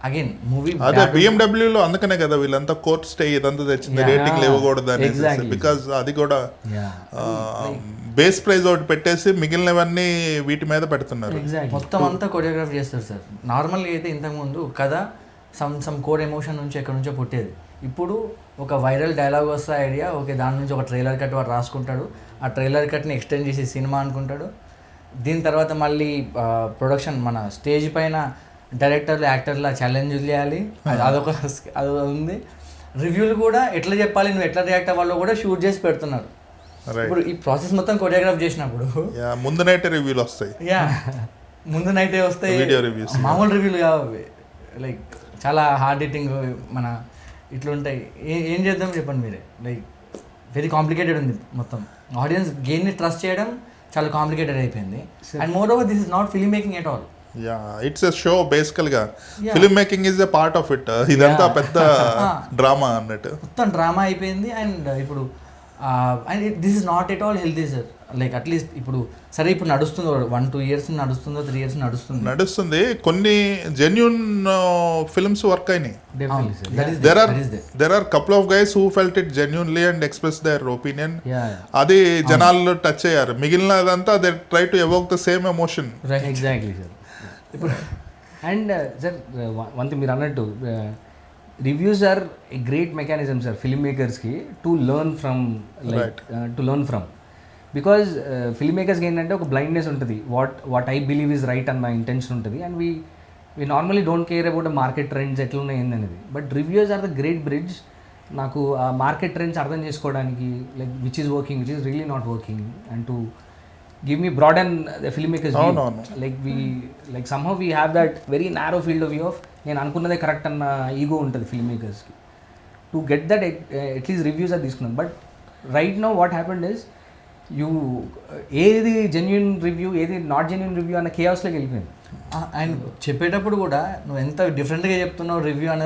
అగైన్ మూవీ అదే బిఎండబ్ల్యూలో అందుకనే కదా వీళ్ళంతా కోర్ట్ స్టే ఇదంతా తెచ్చింది, రేటింగ్లు ఇవ్వకూడదు అనేసి. బికాజ్ అది కూడా బేస్ ప్రైజ్ ఒకటి పెట్టేసి మిగిలినవన్నీ వీటి మీద పెడుతున్నారు. మొత్తం అంతా కొరియోగ్రాఫ్ చేస్తారు సార్. నార్మల్గా అయితే ఇంతకుముందు కథ సమ్ కోర్ ఎమోషన్ నుంచి ఎక్కడి నుంచో పుట్టేది. ఇప్పుడు ఒక వైరల్ డైలాగ్ వస్తే ఐడియా, ఓకే దాని నుంచి ఒక ట్రైలర్ కట్ వాడు రాసుకుంటాడు, ఆ ట్రైలర్ కట్ని ఎక్స్టెండ్ చేసి సినిమా అనుకుంటాడు. దీని తర్వాత మళ్ళీ ప్రొడక్షన్ మన స్టేజ్ పైన డైరెక్టర్లు యాక్టర్ల ఛాలెంజ్ చేయాలి, అది ఉంది. రివ్యూలు కూడా ఎట్లా చెప్పాలి, నువ్వు ఎట్లా రియాక్ట్ అవ్వాలో కూడా షూట్ చేసి పెడుతున్నారు. ఇప్పుడు ఈ ప్రాసెస్ మొత్తం కొరియోగ్రాఫ్ చేసినప్పుడు ముందు నైటే రివ్యూలు వస్తాయి. ముందు నైటే వస్తాయి, మామూలు రివ్యూలు కావు. లైక్ చాలా హార్డ్ హిట్టింగ్ మన ఇట్లుంటాయి. ఏం చేద్దాం చెప్పండి మీరే. లైక్ వెరీ కాంప్లికేటెడ్ ఉంది మొత్తం. ఆడియన్స్ గెయిన్ని ట్రస్ట్ చేయడం చాలా కాంప్లికేటెడ్ అయిపోయింది. And more over this is not film making at all. It's a show బేసికల్గా. Film making is a part of it. ఇదంతా పెద్ద డ్రామా అన్నట్టు మొత్తం డ్రామా అయిపోయింది. అండ్ ఇప్పుడు and this is not at all healthy sir. Like at least ఇప్పుడు సరే ఇప్పుడు నడుస్తుంది 1-2 years నడుస్తుందో 3 years నడుస్తుంది. కొన్ని జెన్యూన్ ఫిల్మ్స్ వర్క్ అయినాయి. there are couple of guys who felt it genuinely and expressed their opinion. అది జనాలు టచ్ అయ్యారు. మిగిలినదంతా they try to evoke the same emotion. Exactly sir. ఇప్పుడు అండ్ సార్ వన్ థింగ్ మీరు అన్నట్టు reviews are a great mechanism sir film మేకర్స్కి to learn from. Because film మేకర్స్కి ఏంటంటే ఒక బ్లైండ్నెస్ ఉంటుంది. What I believe is right అన్న intention ఉంటుంది. And we normally don't care about market trends ఎట్లా ఉన్నాయి ఏందనేది. But reviews are the great bridge నాకు ఆ మార్కెట్ ట్రెండ్స్ అర్థం చేసుకోవడానికి, like which is working, which is really not working, and to give me broaden the filmmakers view. No. Like somehow we have that very narrow field of view of నేను అనుకున్నదే correct అన్న ego ఉంటుంది film మేకర్స్కి. To get that at least reviews అది తీసుకున్నాం. But right now what happened is ఏది genuine review ఏది not genuine review అన్న కేయాస్లోకి వెళ్ళిపోయింది. అండ్ చెప్పేటప్పుడు కూడా నువ్వు ఎంత డిఫరెంట్గా చెప్తున్నావు రివ్యూ అనే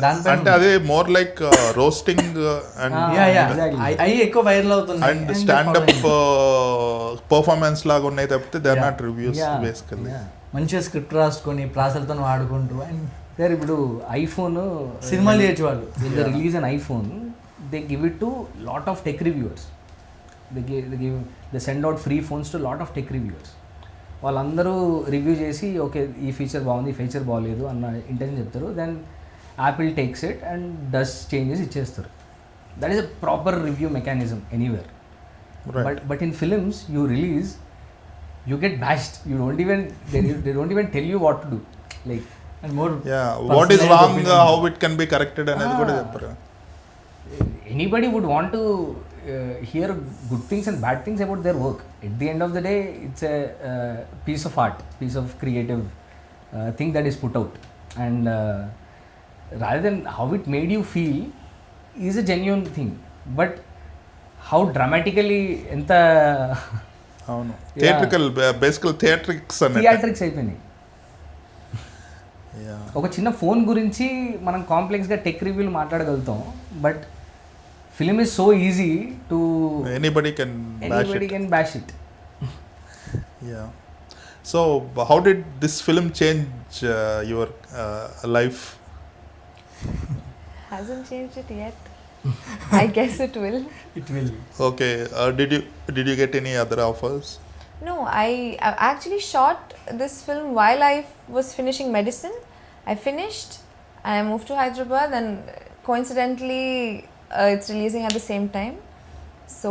దానిపై అంటే అదే మోర్ లైక్ రోస్టింగ్ అవి ఎక్కువ వైరల్ అవుతున్నాయి. అండ్ స్టాండప్ పర్ఫార్మెన్స్ లాగా ఉన్నాయి తప్పితే they are not reviews basically. మంచిగా స్క్రిప్ట్ రాసుకొని ప్రాసలతో వాడుకుంటూ. అండ్ సార్ ఇప్పుడు ఐఫోన్ సినిమాలు చేయొచ్చు వాళ్ళు. Release an iPhone, they give it to lot of tech reviewers. They send out free phones to lot of tech reviewers. వాళ్ళందరూ రివ్యూ చేసి ఓకే ఈ ఫీచర్ బాగుంది, ఈ ఫీచర్ బాగలేదు అన్న ఇంటెన్షన్ చెప్తారు. Then Apple takes it and does changes ఇచ్చేస్తారు. That is a proper review mechanism anywhere. But in films you release, you get bashed. You don't even they don't even tell you what to do. Like and more what is wrong, how it can be corrected అనేది కూడా చెప్పరు. Anybody would want to hear good things and bad things about their work. At the end of the day, it's a piece of art, piece of creative thing that is put out. And rather than how it made you feel is a genuine thing. But how dramatically enta అవును theatrical basically theatrics అయిపోయినాయి. ఒక చిన్న phone గురించి మనం కాంప్లెక్స్గా tech రివ్యూలు మాట్లాడగలుగుతాం. But film is so easy to anybody can bash it. So how did this film change your life? Hasn't changed it yet. I guess it will. It will. Okay. Did you get any other offers? No, I actually shot this film while I was finishing medicine. I finished, I moved to Hyderabad, and coincidentally it's releasing at the same time. So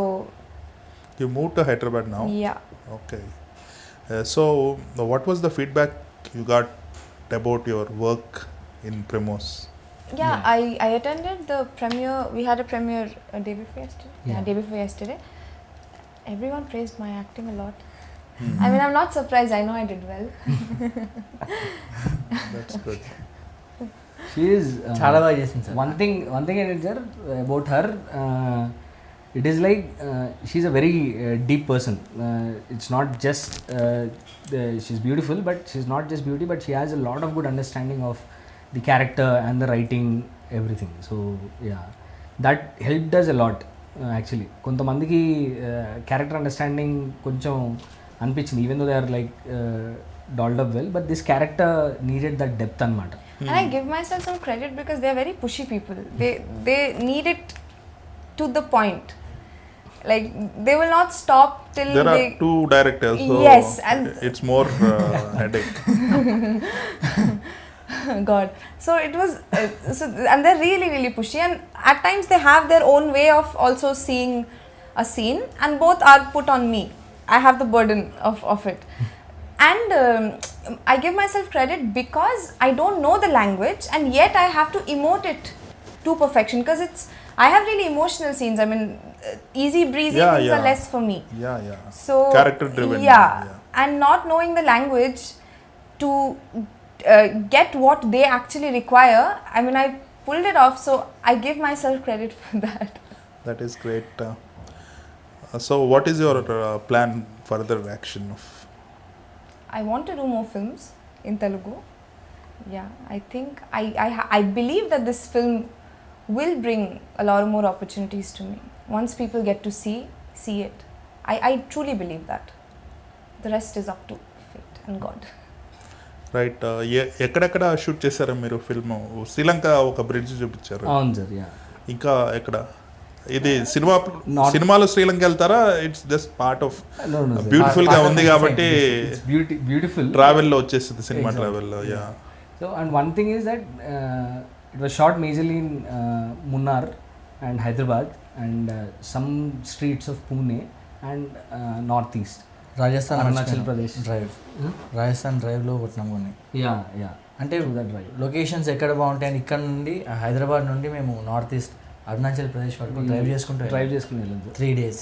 you moved to Hyderabad now? Yeah. Okay. So what was the feedback you got about your work in Primos? Yeah, I attended the premiere. We had a premiere day before yesterday. Yeah, day before yesterday. Everyone praised my acting a lot. I mean, I'm not surprised. I know I did well. That's good. She's చాలా బాగా చేసింది sir. One thing ఏంటంటే sir about her, it is like she's a very deep person. It's not just she's beautiful, but she's not just beauty, but she has a lot of good understanding of the character and the writing, everything. So yeah, that helped us a lot actually. కొంతమందికి character understanding కొంచెం అనిపించింది, even though they are like dolled up well, but this character needed that depth anamata. And I give myself some credit because they are very pushy people. They need it to the point. Like they will not stop till there they... are two directors, so yes, and it's more headache. God. So it was, and they're really, really pushy. And at times they have their own way of also seeing a scene, and both are put on me. I have the burden of it. And I give myself credit because I don't know the language, and yet I have to emote it to perfection. Because I have really emotional scenes. I mean, easy breezy things are less for me. Yeah. So character driven. Yeah. And not knowing the language to get what they actually require, I mean, I pulled it off. So I give myself credit for that. That is great. So what is your plan further action of? I want to do more films in Telugu. Yeah, I think I believe that this film will bring a lot more opportunities to me once people get to see it. I truly believe that. The rest is up to fate and God. Right. ఎక్కడెక్కడ shoot చేశారా మీరు film? Sri Lanka ఒక bridge చూపించారు. అవును sir. Yeah. ఇంకా ఎక్కడ? ఇది సినిమాలో శ్రీలంక వెళ్తారా? It's just part of beautiful గా ఉంది కాబట్టి బ్యూటిఫుల్ ట్రావెల్లో వచ్చేసింది, సినిమా ట్రావెల్లో. Yeah. So and one thing is that it was shot majorly in Munnar and Hyderabad and some streets of Pune and north east, Rajasthan, Arunachal Pradesh drive. Rajasthan డ్రైవ్లో కొట్టినాం కొన్ని. యా. అంటే లొకేషన్స్ ఎక్కడ బాగుంటాయని ఇక్కడ నుండి హైదరాబాద్ నుండి మేము నార్త్ ఈస్ట్ అరుణాచల్ ప్రదేశ్ వరకు డ్రైవ్ చేసుకుని వెళ్ళాం. 3 days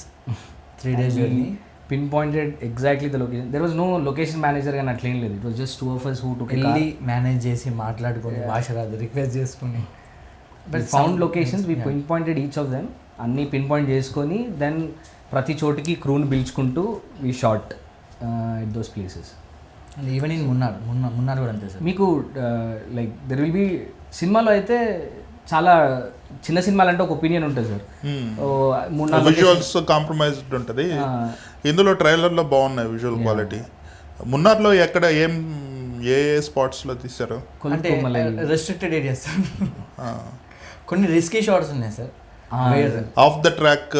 journey. Pinpointed exactly the location. There was no location manager కానీ అట్లేం లేదు. It was just 2 of us who took వెళ్ళి మేనేజ్ చేసి మాట్లాడుకొని భాష రాదు రిక్వెస్ట్ చేసుకుని but found locations, we pinpointed each of them. అన్నీ పిన్ పాయింట్ చేసుకొని దెన్ ప్రతి చోటికి క్రూని పిలుచుకుంటూ we shot at those places. And even in Munnar కూడా అంతే సార్. మీకు లైక్ దెర్ విల్ బి సినిమాలో అయితే చాలా చిన్న సినిమాలు అంటే ఒక ఒపీనియన్ ఉంటుంది సార్. విజువల్స్ కాంప్రమైజ్డ్ ఉంటుంది. ఇందులో ట్రైలర్లో బాగున్నాయి విజువల్ క్వాలిటీ. మున్నార్లో ఎక్కడ ఏ స్పాట్స్లో తీశారు? అంటే రెస్ట్రిక్టెడ్ ఏరియాస్, కొన్ని రిస్కీ షాట్స్ ఉన్నాయి sir. Off the track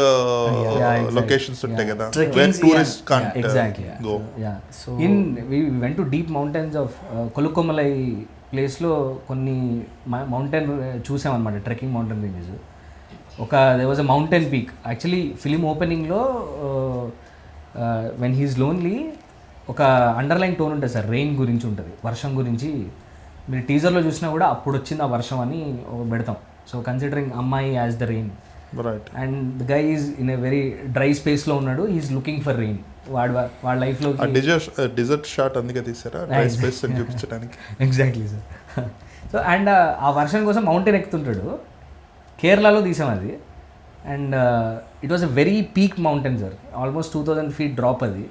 locations ఉంటాయి కదా, where tourist can't go. So we went to deep mountains of Kolukkumalai ప్లేస్లో కొన్ని మౌంటైన్ చూసామన్నమాట, trekking mountain ranges. They was a mountain peak. Actually film ఓపెనింగ్లో when he's lonely ఒక underline tone ఉంటుంది sir, rain గురించి ఉంటుంది, వర్షం గురించి. మీరు టీజర్లో చూసినా కూడా అప్పుడు వచ్చింది ఆ వర్షం అని పెడతాం. సో కన్సిడరింగ్ అమ్మాయి as the rain, and the guy is in a very dry స్పేస్లో ఉన్నాడు, ఈజ్ లుకింగ్ ఫర్ రెయిన్. వాడి లైఫ్లో డిజర్ట్ షాట్ అందుకే తీసారా, డ్రై స్పేస్ అని చూపించడానికి. Exactly sir. సో అండ్ ఆ వర్షం కోసం మౌంటైన్ ఎక్కుతుంటాడు. కేరళలో తీసాం అది. And it was a very peak mountain sir, almost 2000 feet drop అది.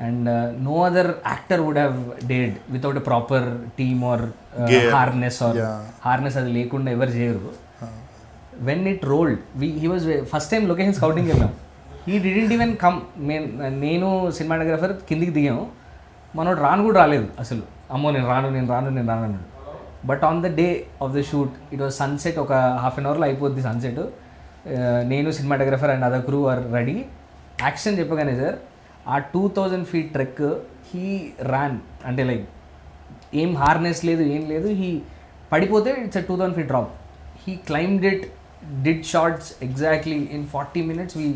And no other actor would have డేడ్ without a proper team or harness అది లేకుండా ఎవరు చేయరు. When it rolled, he was first time location scouting వెళ్ళాం. He didn't even come. నేను cinematographer కిందికి దిగాం, మనోడు రాను కూడా రాలేదు అసలు. అమ్మో నేను రాను అన్నాడు. But on the day of the shoot it was sunset, ఒక 1/2 hourలో అయిపోద్ది సన్సెట్. నేను cinematographer and other crew are ready. Action చెప్పగానే సార్ ఆ 2000 feet ట్రెక్ హీ ర్యాన్. అంటే లైక్ ఏం హార్నెస్ లేదు, ఏం లేదు. హీ పడిపోతే it's a 2000 feet drop. He climbed it, did shots exactly in 40 minutes. We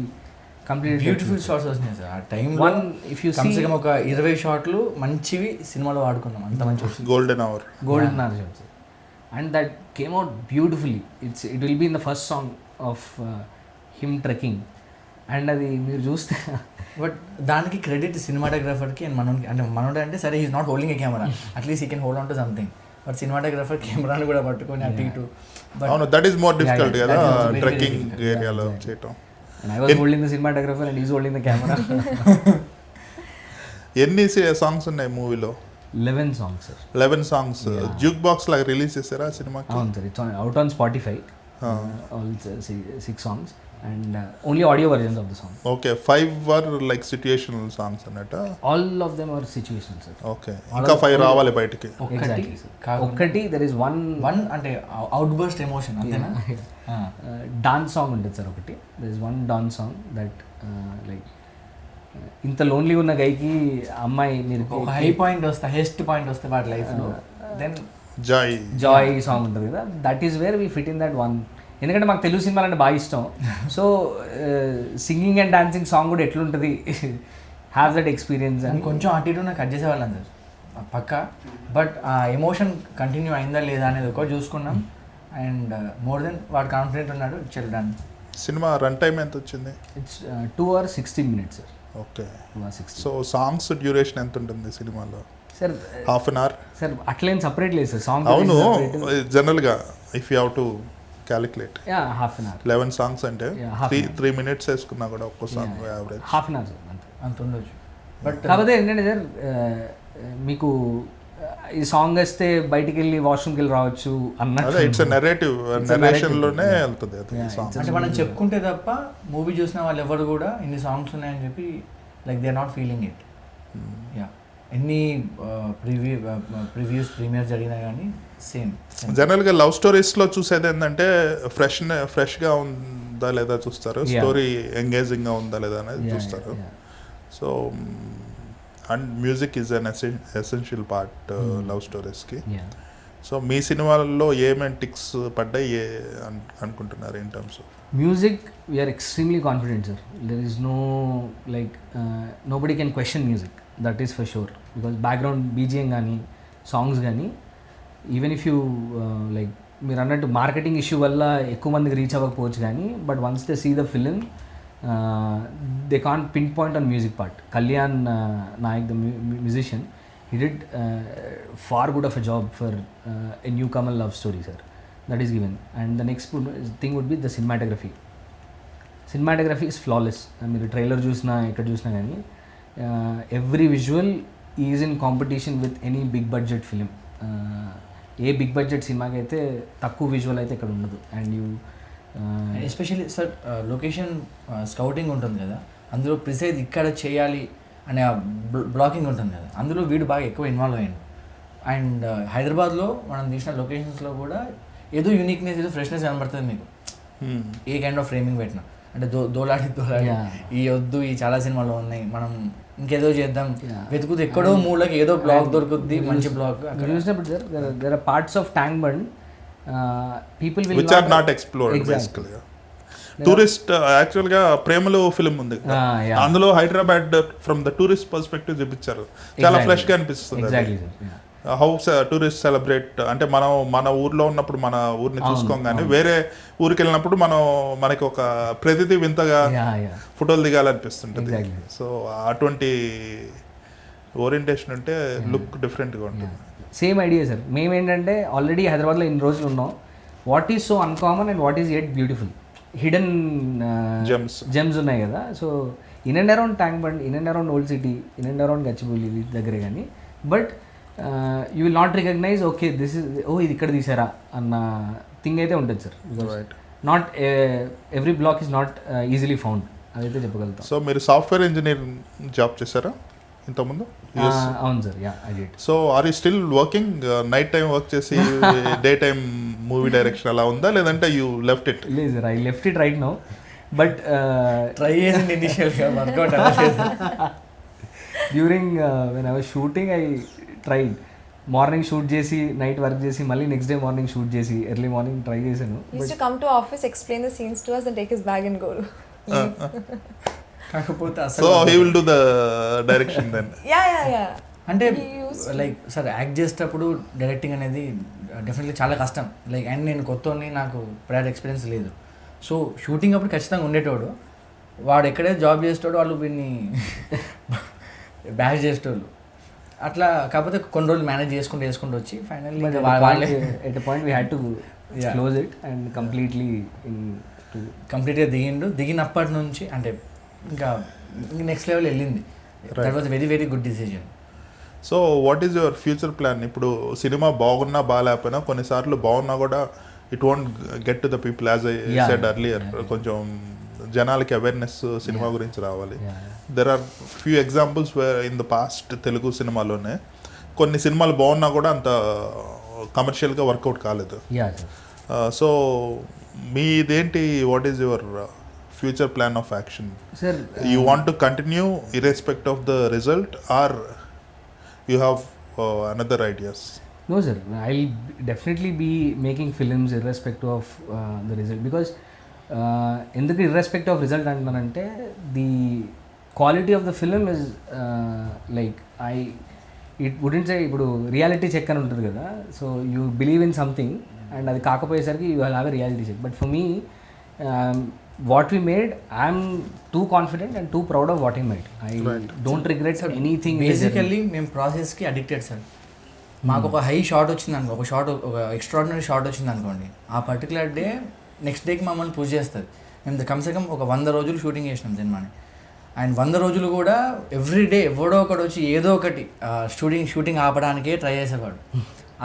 complete beautiful shots వచ్చినాయి sir ఆ టైంలో. ఇఫ్ యూ కమ్సే కమ్ ఒక 20 shots మంచివి సినిమాలో వాడుకున్నాం. అంత మంచి golden hour shots. And that came out beautifully. It will be in the first song of him trekking. And అది మీరు చూస్తే బట్ దానికి క్రెడిట్ సినిమాటోగ్రాఫర్కి అండ్ మనోడి. అంటే మనోడు అంటే సరే he's not holding a camera, at least he can hold on to something. But cinematographer కెమెరాను కూడా పట్టుకొని అటు ఇటు. అవును, దట్ ఈస్ మోర్ డిఫికల్ట్ కదా that is also very, trekking very difficult. ఏరియాలో చేయటం. And I was holding the cinematographer and he's holding the camera. ఎన్ని సాంగ్స్ ఉన్నాయి మూవీలో? 11 songs, sir. 11 songs juke box లాగా రిలీజ్ చేశారా సినిమాకి? అవును sir, it's out on Spotify. All 6 songs and only audio versions of the song. Okay, 5 were like situational songs అన్నట్ట. All of them are situational, sir. Okay, ఇంకా 5 రావాలి బయటికి. Exactly, sir. ఒక్కటి there is one అంటే out burst emotion అంతేనా? Dance song ఉంటుంది sir ఒకటి. there is one dance song that like ఇంత లోన్లీ ఉన్న గైకి అమ్మాయి మీరు ఒక హై పాయింట్ వస్తే, హెస్ట్ పాయింట్ వస్తే వాడి లైఫ్లో, దెన్ జాయ్ సాంగ్ ఉంటుంది కదా, that is where we fit in that one. ఎందుకంటే మాకు తెలుగు సినిమాలు అంటే బాగా ఇష్టం. So singing and dancing song కూడా ఎట్లుంటుంది, హ్యావ్ దట్ ఎక్స్పీరియన్స్ అని కొంచెం అటు ఇటు నాకు కట్ చేసేవాళ్ళం సార్ పక్క. బట్ ఆ ఎమోషన్ కంటిన్యూ అయిందా లేదా అనేది ఒకటి చూసుకున్నాం. అండ్ మోర్ దెన్ వాడు కాన్ఫిడెంట్ ఉన్నాడు, చెల్దాన్ని. సినిమా రన్ టైం ఎంత వచ్చింది? It's 2 hours 16 minutes, sir. Okay, 2 hours 16. So songs duration ఎంత ఉంటుంది సినిమాలో? Sir half an hour sir అట్లేం సపరేట్ లేదు సార్ సాంగ్. అవును, జనరల్గా if you have to calculate half an hour 11 songs అంటే half 3 minutes వేసుకున్నా కూడా ఒక్కో song average half an hour sir అంతే. అంత ఉండొచ్చు. బట్ కాకపోతే ఏంటంటే సార్ మీకు ఈ సాంగ్ వేస్తే బయటికి వెళ్ళి వాష్రూమ్కి వెళ్ళి రావచ్చు అన్నట్టు. అదే, ఇట్స్ నెరేటివ్, నెరేషన్లోనే వెళ్తుంది అది సాంగ్. అంటే మనం చెప్పుకుంటే తప్ప మూవీ చూసిన వాళ్ళు ఎవరు కూడా ఇన్ని సాంగ్స్ ఉన్నాయని చెప్పి like they are not feeling it. Yeah, ఎన్ని ప్రివ్యూస్ ప్రీమియర్ జరిగినా కానీ సేమ్. జనరల్గా లవ్ స్టోరీస్లో చూసేది ఏంటంటే ఫ్రెష్గా ఉందా లేదా చూస్తారు, స్టోరీ ఎంగేజింగ్గా ఉందా లేదా అనేది చూస్తారు. So and music is an essential part love స్టోరీస్కి. సో మీ సినిమాలలో ఏమేమి టిక్స్ పడ్డాయి అనుకుంటున్నారు in terms of music? We're extremely confident sir. There is no like nobody can question music, that is for sure. Because background BGM కానీ songs కానీ, even if you like మీరు అన్నట్టు మార్కెటింగ్ ఇష్యూ వల్ల ఎక్కువ మందికి reach అవ్వకపోవచ్చు కానీ, but once they see the film they can't pinpoint on music part. Kalyan Naik, the musician, he did far good of a job for a newcomer love story, sir. That is given. And the next thing would be the cinematography. Cinematography is flawless. మీరు trailer చూసినా ఎక్కడ చూసినా కానీ every visual is in competition with any big budget film. ఏ big budget సినిమాకి అయితే తక్కువ visual అయితే ఇక్కడ ఉండదు. And you especially sir location scouting ఉంటుంది కదా, అందులో ప్రిసైజ్ ఇక్కడ చేయాలి అనే బ్లాకింగ్ ఉంటుంది కదా, అందులో వీడు బాగా ఎక్కువ ఇన్వాల్వ్ అయ్యాడు. అండ్ హైదరాబాద్లో మనం తీసిన లొకేషన్స్లో కూడా ఏదో యూనిక్నెస్, ఏదో ఫ్రెష్నెస్ కనబడుతుంది మీకు ఏ కైండ్ ఆఫ్ ఫ్రేమింగ్ పెట్టినా. అంటే దోలాడి ఈ వద్దు, ఈ చాలా సినిమాలో ఉన్నాయి, మనం ఇంకేదో చేద్దాం వెతుకుతూ ఎక్కడో మూలకి ఏదో బ్లాక్ దొరుకుద్ది, మంచి బ్లాక్. అక్కడ చూసినప్పుడు sir there are parts of Tank Bund people will which are not explored. Exactly. Basically tourist యాక్చువల్గా ప్రేమలో ఫిల్మ్ ఉంది, అందులో Hyderabad from the tourist perspective చూపించారు, చాలా ఫ్రెష్గా అనిపిస్తుంది. హౌ టూరిస్ట్ సెలబ్రేట్ అంటే మనం మన ఊర్లో ఉన్నప్పుడు మన ఊరిని చూసుకోం, కానీ వేరే ఊరికి వెళ్ళినప్పుడు మనకి ఒక ప్రతిదీ వింతగా ఫోటోలు దిగాలనిపిస్తుంటుంది. సో అటువంటి ఓరియంటేషన్ అంటే లుక్ డిఫరెంట్గా ఉంటుంది. Same idea sir. మేమేంటంటే ఆల్రెడీ హైదరాబాద్లో ఇన్ని రోజులు ఉన్నాం, what is so uncommon and what is at beautiful hidden gems ఉన్నాయి కదా. So in and around Tank Bund, in and around old city, in and around Gachibowli దగ్గరే కానీ, but you will not recognize okay this is ఇది ఇక్కడ తీసారా అన్న thing అయితే ఉంటుంది sir. Not every black is not easily found, అదైతే చెప్పగలుగుతాం. సో మీరు సాఫ్ట్వేర్ ఇంజనీర్ జాబ్ చేశారా ఇంతకుముందు? అవును sir, yeah I did. So are you still working? Night time work చేసి డే టైం మూవీ డైరెక్షన్ అలా ఉందా, లేదంటే యూ లెఫ్ట్ ఇట్? లేదు sir, I left it right now. But try చేసింది ఇనిషియల్గా, వర్కౌట్ అవ్వలేదు. During when I was shooting I tried. Morning shoot చేసి night work చేసి మళ్ళీ నెక్స్ట్ డే మార్నింగ్ షూట్ చేసి ఎర్లీ మార్నింగ్ ట్రై చేశాను. Used to come to office, explain the scenes to us and take his bag and go. కాకపోతే అసలు so he will do the direction then. Yeah అంటే like sir act చేసేటప్పుడు directing అనేది definitely చాలా కష్టం. Like and నేను కొత్తని, నాకు ప్రయర్ ఎక్స్పీరియన్స్ లేదు. సో షూటింగ్ అప్పుడు ఖచ్చితంగా ఉండేటోడు, వాడు ఎక్కడైతే జాబ్ చేసేటోడు వాళ్ళు వీడిని బ్యాచ్ చేసేటోళ్ళు. అట్లా కాకపోతే కొన్ని రోజులు మేనేజ్ చేసుకుంటూ వచ్చి finally at a point we had to close it and కంప్లీట్గా దిగినప్పటి నుంచి అంటే ఇంకా నెక్స్ట్ లెవెల్ వెళ్ళింది. That was very very good decision. So what is your future plan? ఇప్పుడు సినిమా బాగున్నా బాగాలేకపోయినా కొన్నిసార్లు బాగున్నా కూడా it won't get to the people as I said earlier. కొంచెం జనాలకి అవేర్నెస్ సినిమా గురించి రావాలి. There are few examples in the past Telugu సినిమాలోనే కొన్ని సినిమాలు బాగున్నా కూడా అంత కమర్షియల్గా వర్కౌట్ కాలేదు. సో మీదేంటి? What is your future plan of action? You want to continue irrespective of the result or you have another ideas? No sir, I'll definitely be making films irrespective of the result, because ఎందుకు irrespective of result అంటానంటే the quality of the film is like it wouldn't say ఇప్పుడు reality check అని ఉంటుంది కదా. So you believe in something and అది కాకపోయేసరికి you have a reality check. But for me what we made, I'm too confident and too proud of what I made. I don't regret anything. Basically మేము ప్రాసెస్కి addicted sir. మాకు ఒక high shot వచ్చింది అనుకో, ఒక extraordinary shot వచ్చింది అనుకోండి, ఆ particular day next డేకి మమ్మల్ని పుష్ చేస్తుంది. మేము కమ్సే కమ్ ఒక 100 రోజులు షూటింగ్ చేసినాం సినిమాని. అండ్ 100 రోజులు కూడా ఎవ్రీడే ఎవడో ఒకటి వచ్చి ఏదో ఒకటి షూటింగ్ ఆపడానికే ట్రై చేసేవాడు.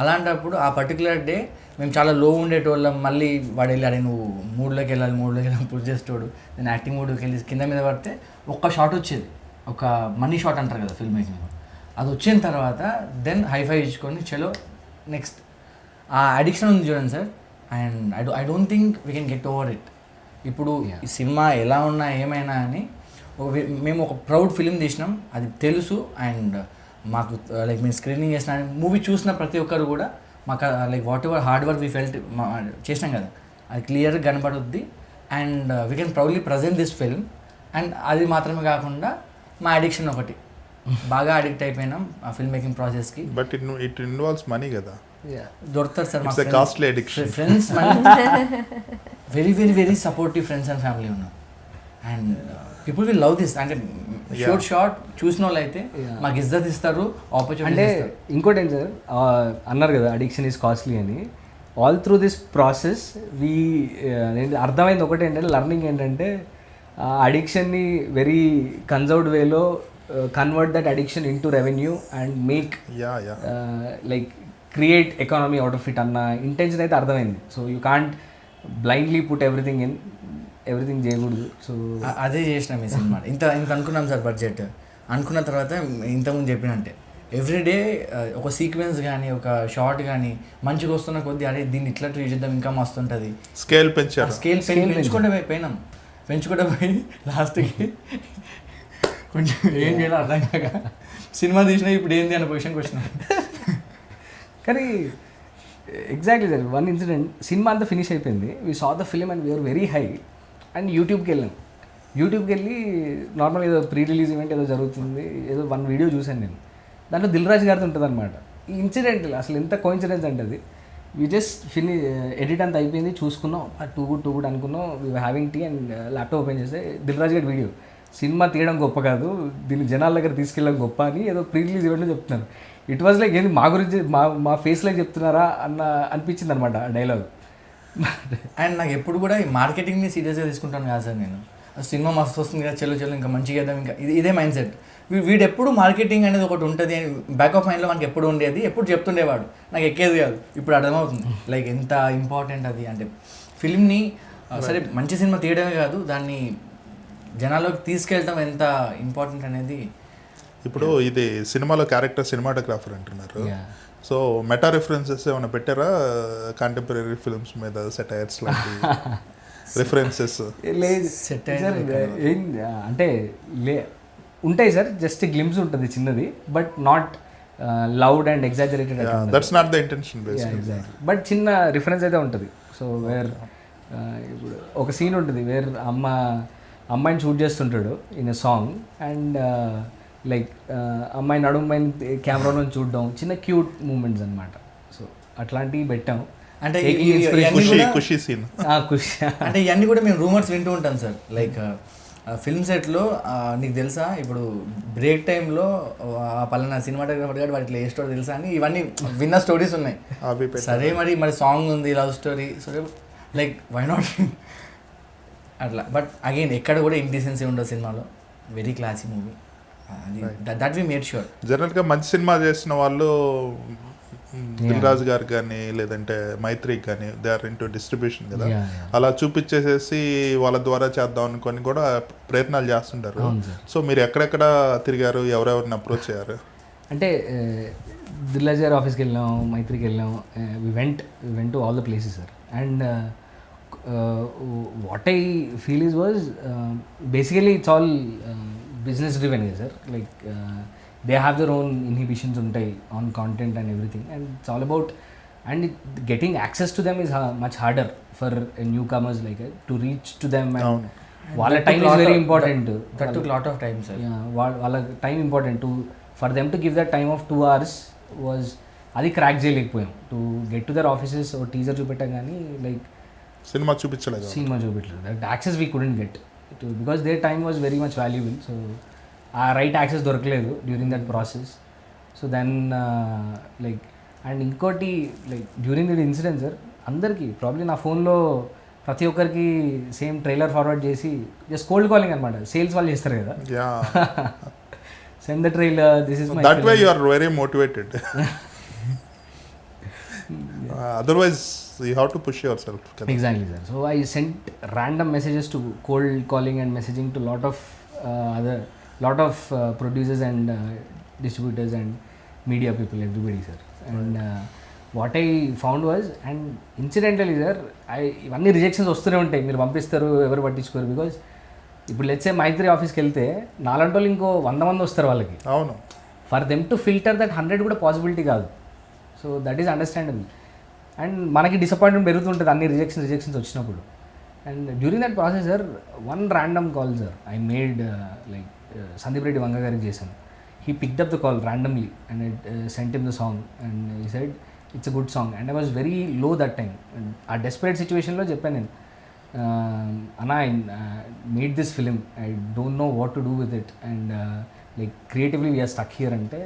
అలాంటప్పుడు ఆ పర్టికులర్ డే మేము చాలా లో ఉండేటోళ్ళం. మళ్ళీ వాడు వెళ్ళాడు, నువ్వు మూడ్లోకి వెళ్ళాలి పుష్ చేసేటోడు. నేను యాక్టింగ్ మూడ్కి వెళ్ళి కింద మీద పడితే ఒక్క షాట్ వచ్చేది, ఒక మనీ షాట్ అంటారు కదా ఫిల్మ్ మేకింగ్. అది వచ్చిన తర్వాత దెన్ హైఫై ఇచ్చుకొని చలో నెక్స్ట్. ఆ అడిక్షన్ ఉంది చూడండి sir. And I don't think we can get over it. ఇప్పుడు ఈ సినిమా ఎలా ఉన్నా ఏమైనా అని మేము ఒక ప్రౌడ్ ఫిలిం తీసినాం, అది తెలుసు. అండ్ మాకు లైక్ మేము స్క్రీనింగ్ చేసిన మూవీ చూసిన ప్రతి ఒక్కరు కూడా మాకు like whatever hard work we felt చేసినాం కదా, అది క్లియర్గా కనబడుద్ది. And we can proudly present this film. And అది మాత్రమే కాకుండా మా అడిక్షన్ ఒకటి, బాగా అడిక్ట్ అయిపోయినాం ఆ ఫిల్మ్ మేకింగ్ ప్రాసెస్కి. బట్ ఇట్ ఇన్వాల్వ్స్ మనీ కదా. దొరుకుతారు సార్ మా costly addiction. Friends very very very supportive friends and family ఉన్నారు. And people will love this. అంటే షార్ట్ చూసిన వాళ్ళు అయితే మాకు ఇజ్జత్ ఇస్తారు, ఆపర్చునిటీ. అంటే ఇంకోటి ఏంటి సార్, అన్నారు కదా అడిక్షన్ ఈజ్ కాస్ట్లీ అని. ఆల్ త్రూ దిస్ ప్రాసెస్ అర్థమైంది ఒకటి ఏంటంటే, లర్నింగ్ ఏంటంటే అడిక్షన్ని వెరీ కన్జర్వ్డ్ వేలో convert that addiction into revenue and make like create economy out of it అన్న ఇంటెన్షన్ అయితే అర్థమైంది. So you can't blindly put everything చేయకూడదు. సో అదే చేసినాం ఈ సినిమా. ఇంత అనుకున్నాం సార్ బడ్జెట్. అనుకున్న తర్వాత ఇంతకుముందు చెప్పినంటే ఎవ్రీడే ఒక సీక్వెన్స్ కానీ ఒక షార్ట్ కానీ మంచిగా వస్తున్న కొద్దీ అరే దీన్ని ఇట్లా ట్రీట్ చేద్దాం ఇంకా మస్తు ఉంటుంది. స్కేల్ పెంచుకుంటే పోయి లాస్ట్కి కొంచెం ఏం చేయాలో అర్థం కాక సినిమా తీసినా ఇప్పుడు ఏంది అనే పొజిషన్కి వచ్చినాం. కానీ ఎగ్జాక్ట్లీ సార్, వన్ ఇన్సిడెంట్, సినిమా అంతా ఫినిష్ అయిపోయింది. We saw the film and we're very high. And యూట్యూబ్కి వెళ్ళి నార్మల్ ఏదో ప్రీ రిలీజ్ ఈవెంట్ ఏదో జరుగుతుంది, ఏదో 1 వీడియో చూశాను నేను. దాంట్లో దిల్ రాజు గారితో ఉంటుంది అనమాట. ఈ ఇన్సిడెంట్ అసలు ఎంత కోఇన్సిడెన్స్ అంటే అది. వీ జస్ట్ ఎడిట్ అంతా అయిపోయింది, చూసుకున్నాం టూ గుడ్ అనుకున్నాం. We having tea and laptop open చేస్తే దిల్ రాజు గారి వీడియో. సినిమా తీయడం గొప్ప కాదు, దీన్ని జనాల దగ్గర తీసుకెళ్ళడం గొప్ప అని ఏదో ప్రీ రిలీజ్ ఈవెంట్లో చెప్తున్నారు. ఇట్ వాజ్ లైక్ ఏంది మా గురించి మా ఫేస్లోకి చెప్తున్నారా అనిపించింది అనమాట ఆ డైలాగ్. అండ్ నాకు ఎప్పుడు కూడా ఈ మార్కెటింగ్ని సీరియస్గా తీసుకుంటాను కాదు సార్ నేను. సినిమా మస్తు వస్తుంది కదా, చెల్లు ఇంకా మంచిగా చేద్దాం, ఇంకా ఇదే మైండ్ సెట్. వీడు ఎప్పుడు మార్కెటింగ్ అనేది ఒకటి ఉంటుంది అని బ్యాక్ ఆఫ్ మైండ్లో మనకి ఎప్పుడు ఉండేది, ఎప్పుడు చెప్తుండేవాడు. నాకు ఎక్కేది కాదు, ఇప్పుడు అర్థమవుతుంది లైక్ ఎంత ఇంపార్టెంట్ అది. అంటే ఫిల్మ్ని సరే మంచి సినిమా తీయడమే కాదు, దాన్ని జనాల్లోకి తీసుకెళ్ళడం ఎంత ఇంపార్టెంట్ అనేది. ఇప్పుడు ఇది సినిమాలో క్యారెక్టర్ సినిమాటోగ్రాఫర్ అంటున్నారు. సో మెటా రిఫరెన్సెస్ ఏమైనా పెట్టారా కాంటెంపరీ ఫిల్మ్స్ మీద? సెటైర్స్ లాంటి రిఫరెన్సెస్ అంటే ఉంటాయి సార్, జస్ట్ గ్లిమ్స్ ఉంటుంది చిన్నది, but not loud and exaggerated. That's not the intention but చిన్న రిఫరెన్స్ అయితే ఉంటుంది. సో వేర్ ఇప్పుడు ఒక సీన్ ఉంటుంది వేర్ అమ్మాయిని షూట్ చేస్తుంటాడు in a song and like అమ్మాయి నడుమైన్ కెమెరాలో చూడడం, చిన్న క్యూట్ మూమెంట్స్ అనమాట. సో అట్లాంటివి పెట్టాం. అంటే ఖుషి సీన్ అంటే ఇవన్నీ కూడా మేము రూమర్స్ వింటూ ఉంటాం సార్. లైక్ ఫిల్మ్ సెట్లో నీకు తెలుసా ఇప్పుడు బ్రేక్ టైంలో పలానా సినిమాటోగ్రాఫర్ గారు వాటి ఏ స్టోరీ తెలుసా అని ఇవన్నీ విన్న స్టోరీస్ ఉన్నాయి. సరే మరి సాంగ్ ఉంది లవ్ స్టోరీ, సరే లైక్ వై నాట్ అట్లా. బట్ అగైన్ ఎక్కడ కూడా ఇండిసెన్సీ ఉండదు సినిమాలో. Very classy movie, that we made sure. జనరల్గా మంచి సినిమా చేసిన వాళ్ళు దిల్ రాజు గారు కానీ లేదంటే మైత్రికి కానీ దే ఆర్ ఇంటూ డిస్ట్రిబ్యూషన్ కదా, అలా చూపించేసేసి వాళ్ళ ద్వారా చేద్దాం అనుకొని కూడా ప్రయత్నాలు చేస్తుంటారు. సో మీరు ఎక్కడెక్కడ తిరిగారు, ఎవరెవరిని అప్రోచ్ అయ్యారు? అంటే దిల్ రాజు గారి ఆఫీస్కి వెళ్ళాం, మైత్రికి వెళ్ళాం, we went to all the places sir. And what I feel is was basically it's all business driven కదా sir. Like they have their own inhibitions ఉంటాయి on content and everything, and it's all about, and getting access to them is much harder for newcomers like to reach to them, and వాళ్ళ time is very important. That took lot of time sir. Yeah, వాళ్ళ time important to for them to give that time of 2 hours was అది crack చేయలేకపోయాం. To get to their offices ఓ teaser చూపెట్టాం కానీ like సినిమా చూపించలేదు, that access we couldn't get because their time was very much valuable. So ఆ right access దొరకలేదు during that process. So then like and ఇంకోటి like during that incident sir అందరికీ probably నా ఫోన్లో ప్రతి ఒక్కరికి సేమ్ ట్రైలర్ ఫార్వర్డ్ చేసి just cold calling అనమాట. సేల్స్ వాళ్ళు చేస్తారు కదా, send the trailer, this is my, that way you are very motivated. Otherwise you have to push yourself. Exactly sir. So I sent random messages to cold calling and messaging to lot of producers and distributors and media people, everybody sir. And what I found was, and incidentally sir, ఇవన్నీ rejections వస్తూనే ఉంటాయి, మీరు పంపిస్తారు ఎవరు పట్టించుకోరు. Because ఇప్పుడు let's say మైత్రి ఆఫీస్కి వెళ్తే నాలంటి వాళ్ళు ఇంకో 100 మంది వస్తారు వాళ్ళకి. అవును, for them to filter that 100 కూడా పాసిబిలిటీ కాదు. So that is understandable. And మనకి డిసప్పాయింట్మెంట్ పెరుగుతుంటుంది అన్ని రిజెక్షన్స్ వచ్చినప్పుడు. And during that process sir one random call sir I made like Sandeep Reddy Vanga గారికి చేశాను. He picked up the call randomly and I sent him the song and he said it's a good song. And I was very low that time. And ఆ desperate సిచ్యువేషన్లో చెప్పాను నేను, అన్నా I made this film, I don't know what to do with it and like creatively we are stuck here అంటే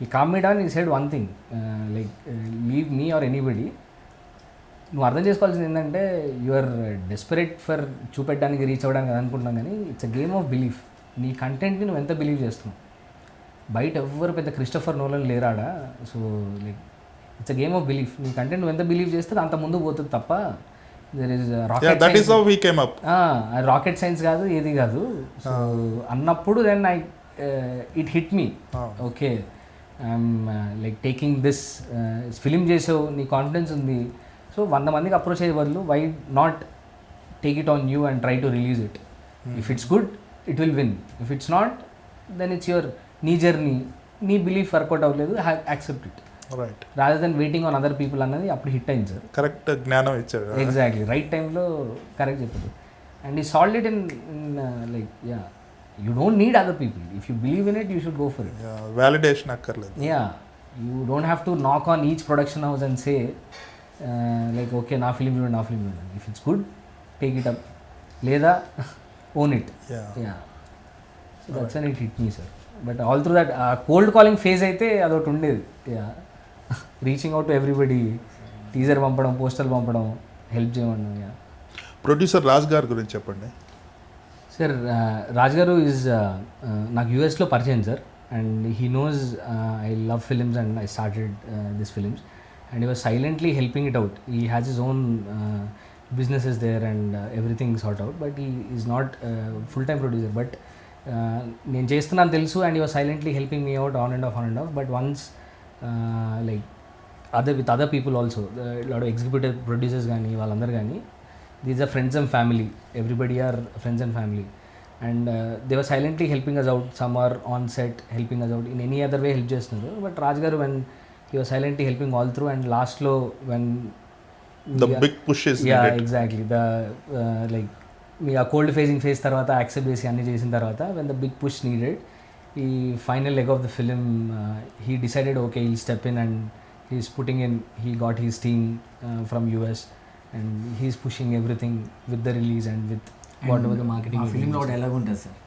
he calmed me down. He said one thing, leave me or anybody, నువ్వు అర్థం చేసుకోవాల్సింది ఏంటంటే you are desperate for చూపెట్టడానికి reach అవ్వడానికి అనుకుంటున్నాం, కానీ it's a game of belief. నీ కంటెంట్ని నువ్వు ఎంత బిలీవ్ చేస్తున్నావు. బయట ఎవ్వరు పెద్ద క్రిస్టఫర్ నోలన్ లేరాడా. So like it's a game of belief. నీ కంటెంట్ నువ్వు ఎంత బిలీవ్ చేస్తే అంత ముందు పోతుంది తప్ప దర్ ఇస్ రాకెట్ సైన్స్ కాదు, ఏది కాదు. సో అన్నప్పుడు then it hit me, okay I'm like taking this film చేసావు, నీ కాన్ఫిడెన్స్ ఉంది. సో 100 మందికి అప్రోచ్ అయ్యే బదులు why not take it on you and try to release it. If it's good it will win, if it's not then it's your నీ journey, నీ belief work out అవ్వలేదు, accept it right rather than waiting on other people అన్నది అప్పుడు hit అయింది sir. Correct జ్ఞానం ఇచ్చాడు, exactly right టైంలో correct చెప్పాడు. అండ్ ఈ solve it in like yeah you don't need other people. If you believe in it, you should go for it. Yeah, validation akkarledu. Yeah, you don't have to knock on each production house and say like okay na film chudandi. If it's good, take it up, leda own it. Yeah. So that's when it hit me sir. But all through that cold calling phase aithe adoti undedi. Yeah. Reaching out to everybody, teaser pampadam, poster pampadam, help cheyamannam. Yeah. Producer Raj gar gurinchi cheppandi. Sir Raj garu is నాకు యూఎస్లో పరిచయం sir. And he knows I love films and I started this films and he was silently helping it out. He has his own businesses there and everything sort out, but he is not full time producer. But నేను చేస్తున్నాను తెలుసు and he was silently helping me out on and off. But once like with other people also, lot of executive producers కానీ వాళ్ళందరూ కానీ, these are friends and family, everybody are friends and family, and they were silently helping us out. Some are on set helping us out in any other way, help చేస్తున్నారు. But Raj garu, when he was silently helping all through, and last lo when the big push is needed. Exactly, the like me a cold phasing phase tarvata accept chesi anni chesin tarvata, when the big push needed, he final leg of the film he decided okay he'll step in and he's putting in, he got his team from US and he's pushing everything with the release and with what ever the marketing. ఆ ఫిలింలో ఒకటి ఎలాగ ఉంటుంది sir,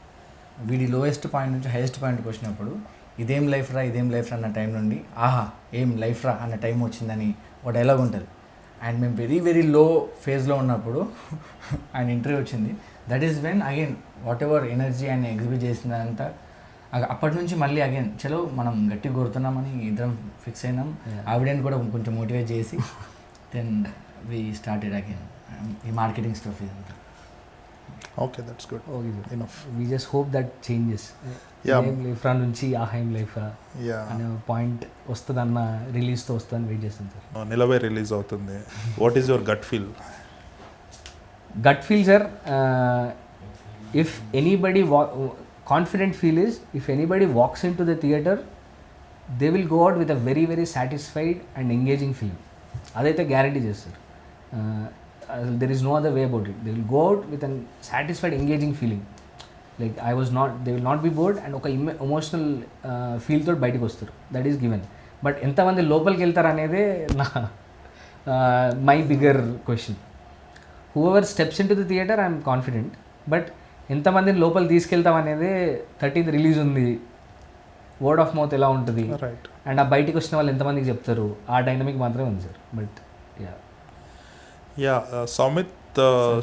వీడి lowest point నుంచి highest పాయింట్కి వచ్చినప్పుడు ఇదేం లైఫ్ రా అన్న టైం నుండి ఆహా ఏం లైఫ్ రా అన్న టైం వచ్చిందని ఒక డైలాగ్ ఉంటుంది. అండ్ మేము వెరీ వెరీ లో ఫేజ్లో ఉన్నప్పుడు ఆయన ఇంటర్వ్యూ వచ్చింది. That is when again what ever energy ఆయన ఎగ్జిబిట్ చేసిందంతా అప్పటి నుంచి మళ్ళీ అగైన్ చలో మనం గట్టిగా కొడుతున్నామని ఇద్దరం ఫిక్స్ అయినాం. ఆవిడని కూడా కొంచెం మోటివేట్ చేసి దెన్ వి స్టార్టెడ్ అగైన్ ఈ మార్కెటింగ్ స్టఫ్ ఇదంతా. Okay, that's good. Okay sir, Enough. We just hope that changes. Life రా నుంచి ఆహైమ్ లైఫ్ అనే పాయింట్ వస్తుందన్న రిలీజ్తో వస్తుందని వెయిట్ చేస్తాను సార్. నిలవే రిలీజ్ అవుతుంది. What is your gut feel? Gut feel sir, if anybody confident feel is if anybody walks into the theatre they will go out with a very very satisfied and engaging film. అదైతే guarantee చేస్తారు. There is no other way about it. They will go out with an satisfied engaging feeling. Like they will not be bored and ఒక emotional feel తోటి బయటకు వస్తారు. That is given. But ఎంతమంది లోపలికి వెళ్తారు అనేదే నా my bigger question. Whoever steps in to the theatre I'm confident. But ఎంతమందిని లోపల తీసుకెళ్తాం అనేది 13th రిలీజ్ ఉంది, వర్డ్ ఆఫ్ మౌత్ ఎలా ఉంటుంది రైట్. అండ్ ఆ బయటికి వచ్చిన వాళ్ళు ఎంతమందికి చెప్తారు, ఆ డైనమిక్ మాత్రమే ఉంది sir. But Sowmith,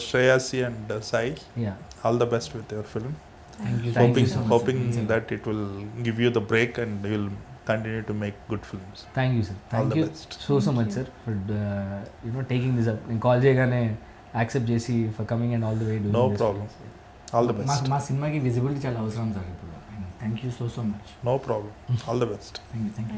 Shreyasi and Sai, yeah all the best with your film. Thank you. Hoping that it will give you the break and you will continue to make good films. Thank you sir. All thank the you best. So much sir for taking this up. నేను call చేయగానే accept చేసి for coming and all the way. No problem. All the best. మా సినిమాకి visibility చాలా అవసరం sir ఇప్పుడు. Thank you so much. No problem. All the best. Thank you.